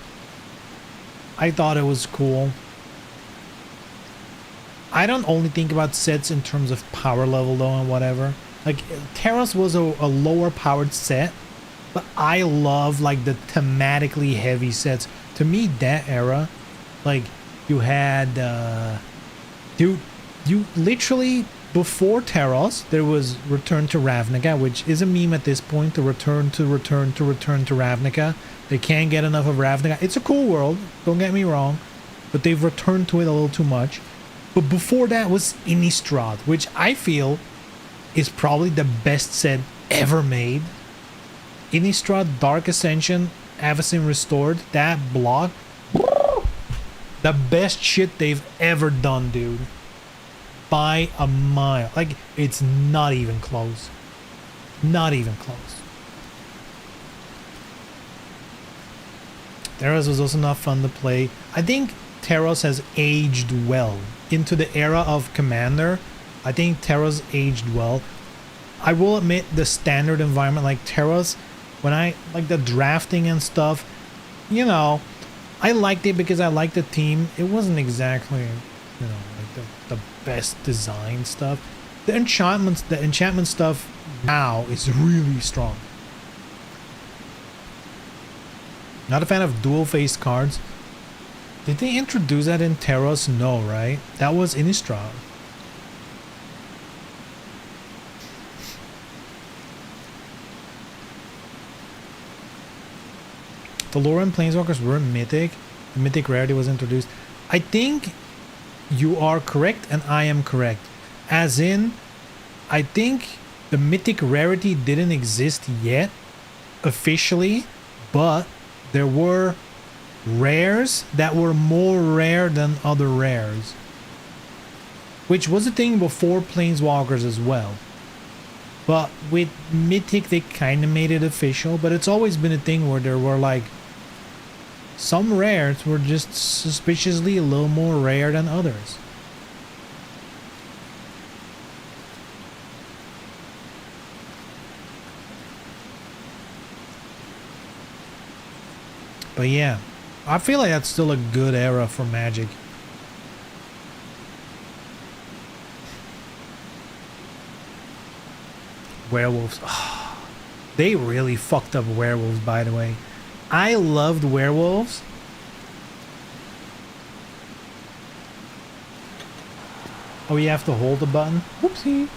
I thought it was cool. I don't only think about sets in terms of power level though and whatever. Like Taros was a lower powered set, but I love like the thematically heavy sets. To me, that era, like you had, you literally before Taros there was Return to Ravnica, which is a meme at this point. The return to Ravnica. They can't get enough of Ravnica. It's a cool world, don't get me wrong, but they've returned to it a little too much. But before that was Innistrad, which I feel is probably the best set ever made. Innistrad, Dark Ascension, Avacyn Restored, that block, the best shit they've ever done, dude. By a mile. Like, it's not even close. Not even close. Taros was also not fun to play. I think Taros has aged well. Into the era of Commander, I think Taros aged well. I will admit the standard environment like Taros, when I like the drafting and stuff, you know, I liked it because I liked the team. It wasn't exactly, you know, like the best design stuff. The enchantment stuff now is really strong. Not a fan of dual face cards. Did they introduce that in Taros? No, right? That was Innistrad. The Lore and Planeswalkers were mythic. The mythic rarity was introduced. I think you are correct and I am correct. As in, I think the mythic rarity didn't exist yet officially, but there were rares that were more rare than other rares, which was a thing before Planeswalkers as well. But with Mythic they kind of made it official, but it's always been a thing where there were like some rares were just suspiciously a little more rare than others. But yeah, I feel like that's still a good era for Magic. Werewolves. Oh, they really fucked up werewolves, by the way. I loved werewolves. Oh, you have to hold the button? Whoopsie.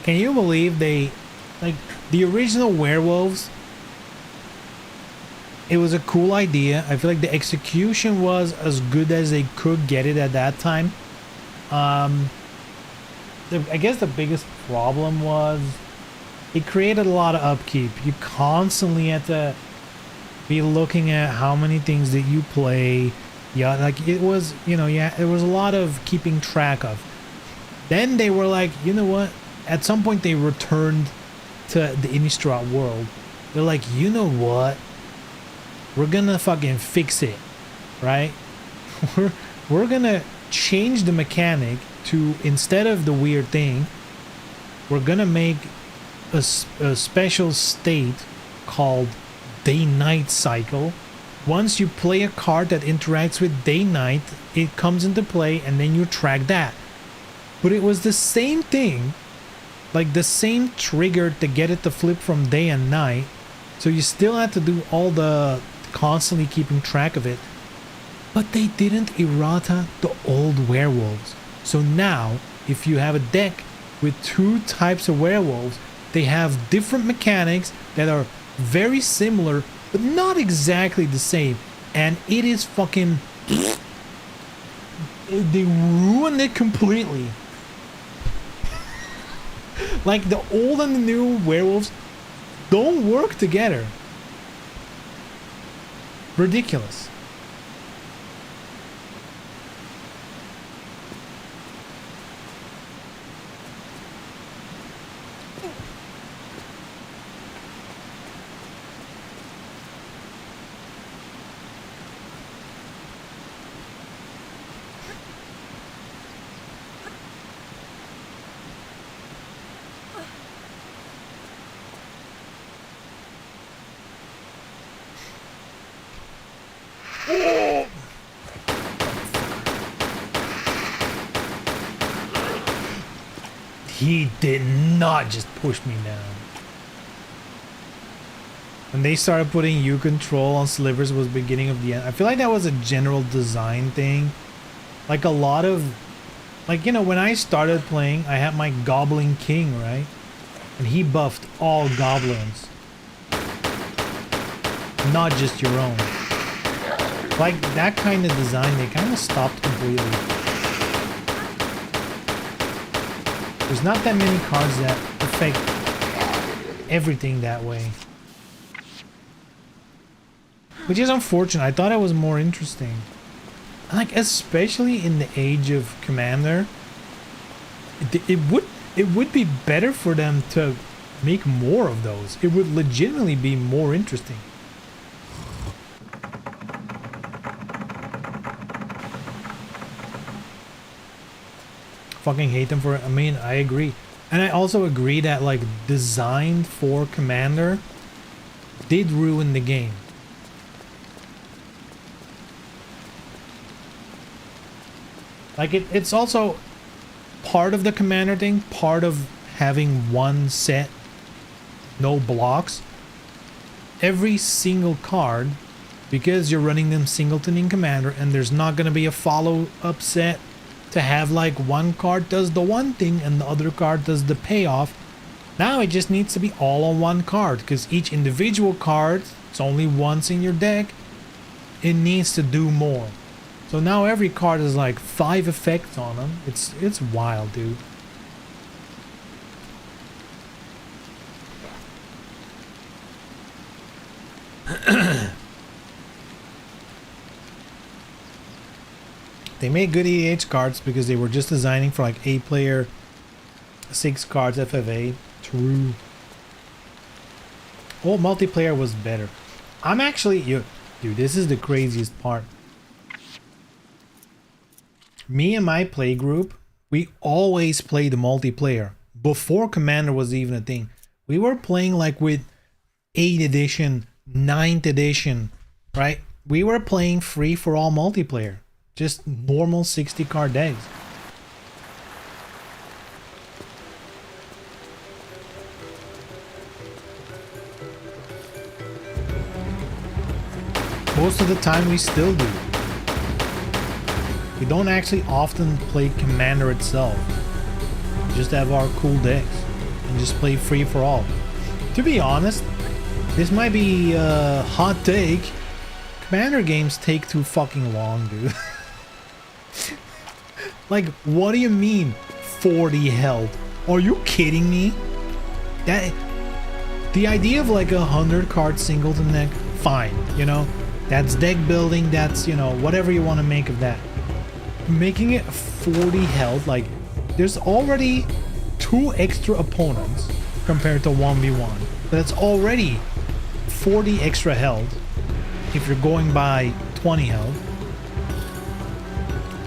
Can you believe they, like, the original werewolves, it was a cool idea. I feel like the execution was as good as they could get it at that time. I guess the biggest problem was it created a lot of upkeep. You constantly had to be looking at how many things that you play. Yeah, like it was, you know, yeah, there was a lot of keeping track of. Then they were like, you know what? At some point they returned to the Innistrad world. They're like, you know what? We're gonna fucking fix it, right? We're gonna change the mechanic to, instead of the weird thing, we're gonna make a special state called day-night cycle. Once you play a card that interacts with day-night, it comes into play and then you track that. But it was the same thing, like the same trigger to get it to flip from day and night. So you still had to do all the constantly keeping track of it. But they didn't errata the old werewolves. So now, if you have a deck with two types of werewolves, they have different mechanics that are very similar, but not exactly the same. And it is fucking they ruined it completely. Like the old and the new werewolves don't work together. Ridiculous. He did not just push me down. When they started putting U control on slivers was beginning of the end. I feel like that was a general design thing. Like a lot of, like, you know, when I started playing, I had my Goblin King, right? And he buffed all goblins. Not just your own. Like that kind of design, they kind of stopped completely. There's not that many cards that affect everything that way. Which is unfortunate. I thought it was more interesting. Like, especially in the age of Commander, it would be better for them to make more of those. It would legitimately be more interesting. Fucking hate them for it. I mean, I agree. And I also agree that, like, designed for Commander did ruin the game. Like, it's also part of the Commander thing, part of having one set, no blocks. Every single card, because you're running them singleton in Commander and there's not going to be a follow-up set to have like one card does the one thing and the other card does the payoff. Now it just needs to be all on one card, because each individual card, it's only once in your deck, it needs to do more. So now every card has like 5 effects on them. It's wild, dude. They made good EDH cards because they were just designing for like 8-player, 6 cards FFA. True. Well, multiplayer was better. I'm actually, dude, this is the craziest part. Me and my play group, we always played the multiplayer. Before Commander was even a thing. We were playing like with 8th edition, 9th edition, right? We were playing free-for-all multiplayer. Just normal 60 card decks. Most of the time we still do. We don't actually often play Commander itself. We just have our cool decks and just play free for all. To be honest, this might be a hot take. Commander games take too fucking long, dude. Like, what do you mean 40 health? Are you kidding me? That the idea of like a 100 card singleton deck, fine, you know, that's deck building, that's, you know, whatever you want to make of that. Making it 40 health, like, there's already 2 extra opponents compared to 1v1. That's already 40 extra health if you're going by 20 health.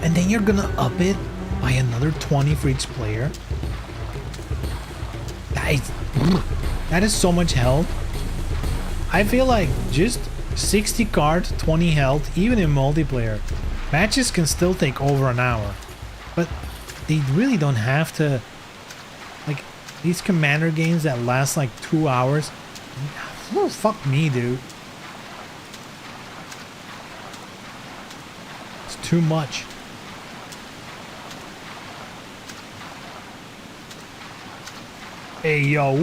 And then you're gonna up it by another 20 for each player. That is so much health. I feel like just 60 cards, 20 health, even in multiplayer, matches can still take over an hour. But they really don't have to. Like, these Commander games that last like 2 hours, oh, fuck me, dude. It's too much. Hey, yo.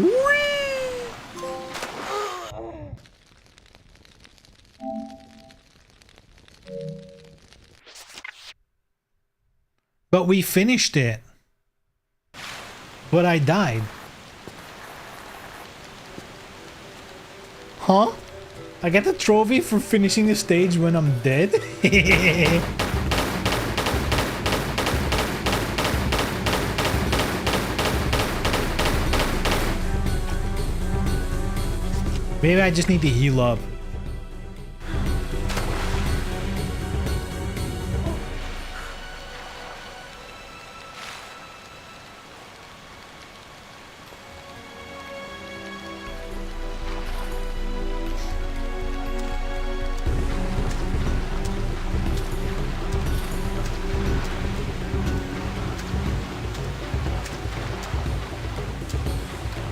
But we finished it. But I died. Huh? I get the trophy for finishing the stage when I'm dead? Maybe I just need to heal up.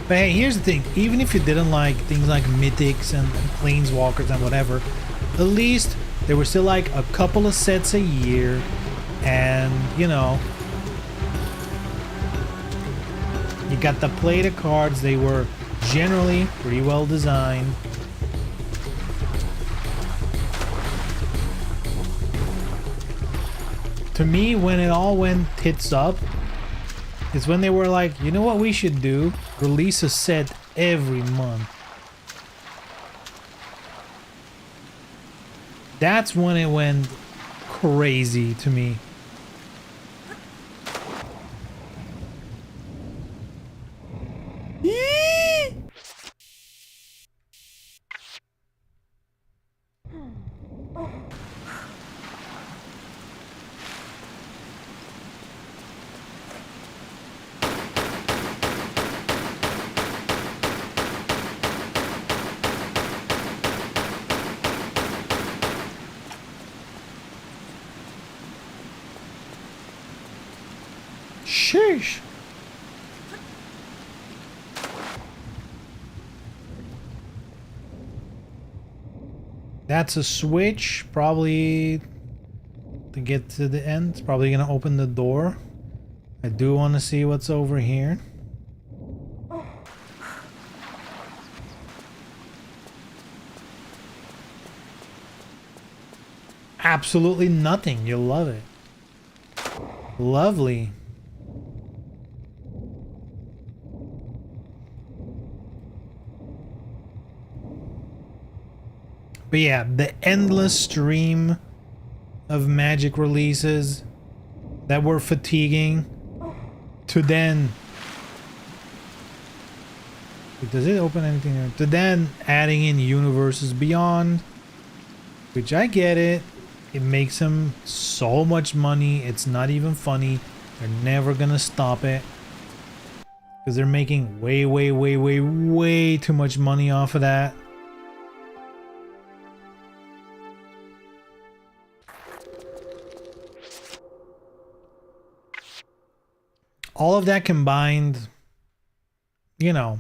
But hey, here's the thing. Even if you didn't like things like mythics and planeswalkers and whatever, at least there were still like a couple of sets a year. And, you know, you got the play-to cards. They were generally pretty well designed. To me, when it all went tits up, is when they were like, you know what we should do? Release a set every month. That's when it went crazy to me. Sheesh. That's a switch, probably to get to the end. It's probably gonna open the door. I do want to see what's over here. Absolutely nothing. You'll love it. Lovely. But yeah, the endless stream of Magic releases that were fatiguing to then... Does it open anything there? To then adding in Universes Beyond, which I get it. It makes them so much money. It's not even funny. They're never gonna stop it. Because they're making way too much money off of that. All of that combined, you know,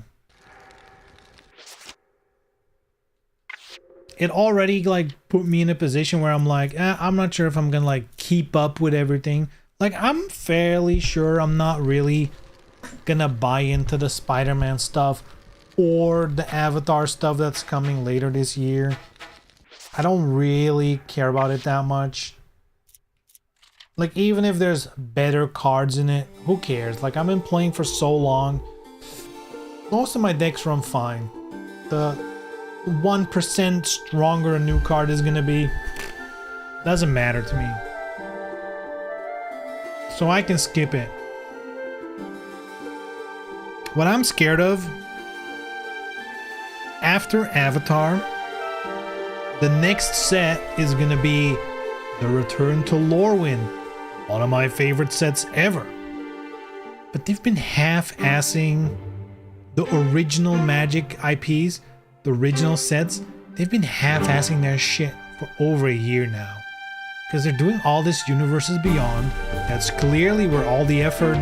it already like put me in a position where I'm like, I'm not sure if I'm gonna like keep up with everything. Like, I'm fairly sure I'm not really gonna buy into the Spider-Man stuff or the Avatar stuff that's coming later this year. I don't really care about it that much. Like, even if there's better cards in it, who cares? Like, I've been playing for so long. Most of my decks run fine. The 1% stronger a new card is gonna be doesn't matter to me. So I can skip it. What I'm scared of, after Avatar, the next set is gonna be the Return to Lorwyn. One of my favorite sets ever. But they've been half-assing the original Magic IPs, the original sets. They've been half-assing their shit for over a year now. Because they're doing all this Universes Beyond. That's clearly where all the effort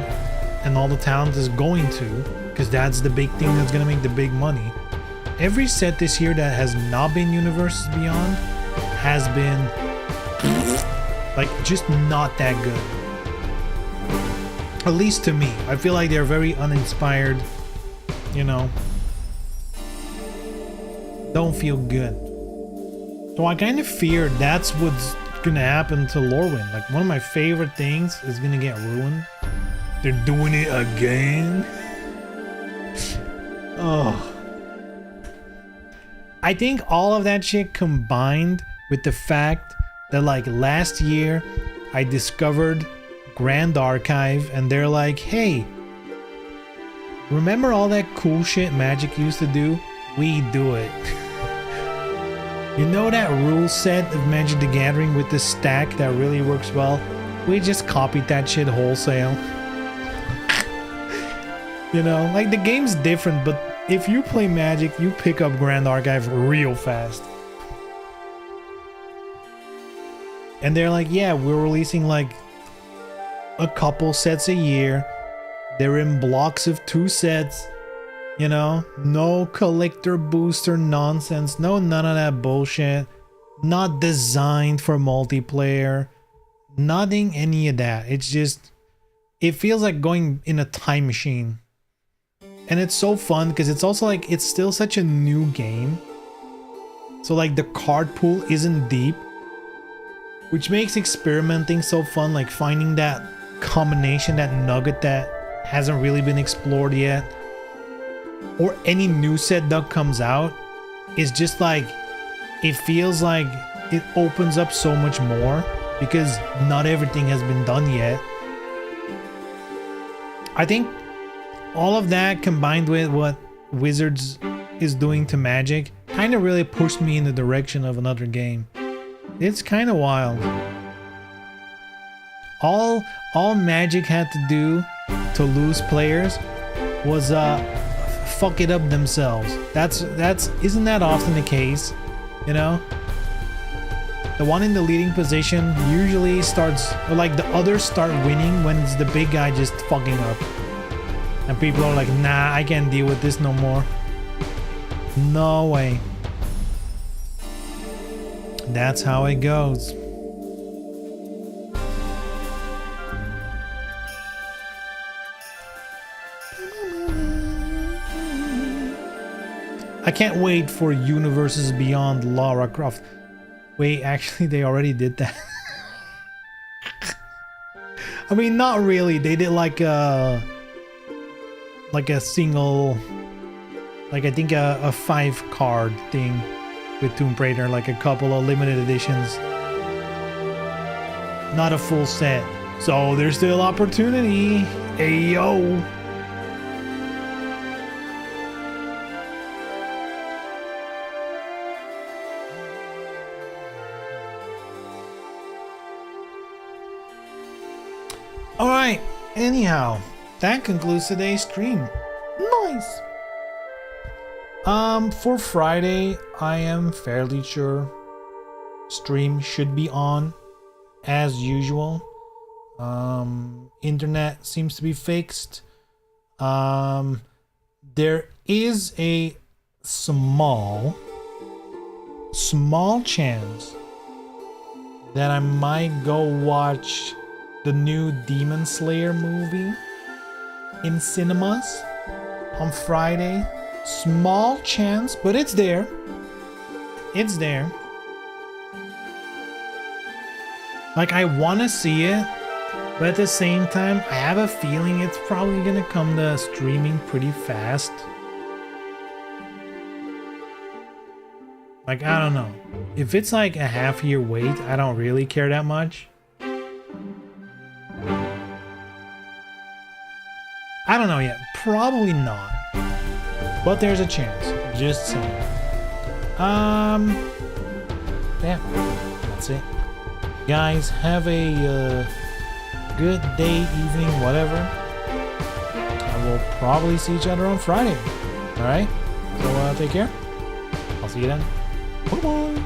and all the talent is going to. Because that's the big thing that's going to make the big money. Every set this year that has not been Universes Beyond has been... like, just not that good. At least to me. I feel like they're very uninspired. You know. Don't feel good. So I kind of fear that's what's gonna happen to Lorwyn? Like, one of my favorite things is gonna get ruined. They're doing it again. Oh. I think all of that shit combined with the fact that, like, last year I discovered Grand Archive and they're like, hey, remember all that cool shit Magic used to do? We do it. You know that rule set of Magic the Gathering with the stack that really works well? We just copied that shit wholesale. You know, like, the game's different, but if you play Magic, you pick up Grand Archive real fast. And they're like, yeah, we're releasing like a couple sets a year. They're in blocks of 2 sets. You know, no collector booster nonsense. No, none of that bullshit. Not designed for multiplayer. Nothing, any of that. It's just, it feels like going in a time machine. And it's so fun because it's also like, it's still such a new game. So like the card pool isn't deep, which makes experimenting so fun. Like finding that combination, that nugget that hasn't really been explored yet. Or any new set that comes out is just like, it feels like it opens up so much more because not everything has been done yet. I think all of that combined with what Wizards is doing to Magic kind of really pushed me in the direction of another game. It's kind of wild. All Magic had to do to lose players was fuck it up themselves. That's isn't that often the case, you know? The one in the leading position usually starts, or like the others start winning when it's the big guy just fucking up. And people are like, nah, I can't deal with this no more. No way. That's how it goes. I can't wait for Universes Beyond Lara Croft. Wait, actually they already did that. I mean, not really. They did like a single, like I think a 5 card thing with Tomb Raider, like a couple of limited editions. Not a full set. So there's still opportunity. Ayo. Alright, anyhow, that concludes today's stream. Nice! For Friday, I am fairly sure stream should be on as usual. Internet seems to be fixed. There is a small chance that I might go watch the new Demon Slayer movie in cinemas on Friday. Small chance, but it's there. It's there. Like, I want to see it, but at the same time, I have a feeling it's probably gonna come to streaming pretty fast. Like, I don't know. If it's like a half-year wait, I don't really care that much. I don't know yet. Probably not. But there's a chance. Just saying. Yeah. That's it. Guys, have a good day, evening, whatever. And we'll probably see each other on Friday. Alright? So take care. I'll see you then. Bye-bye.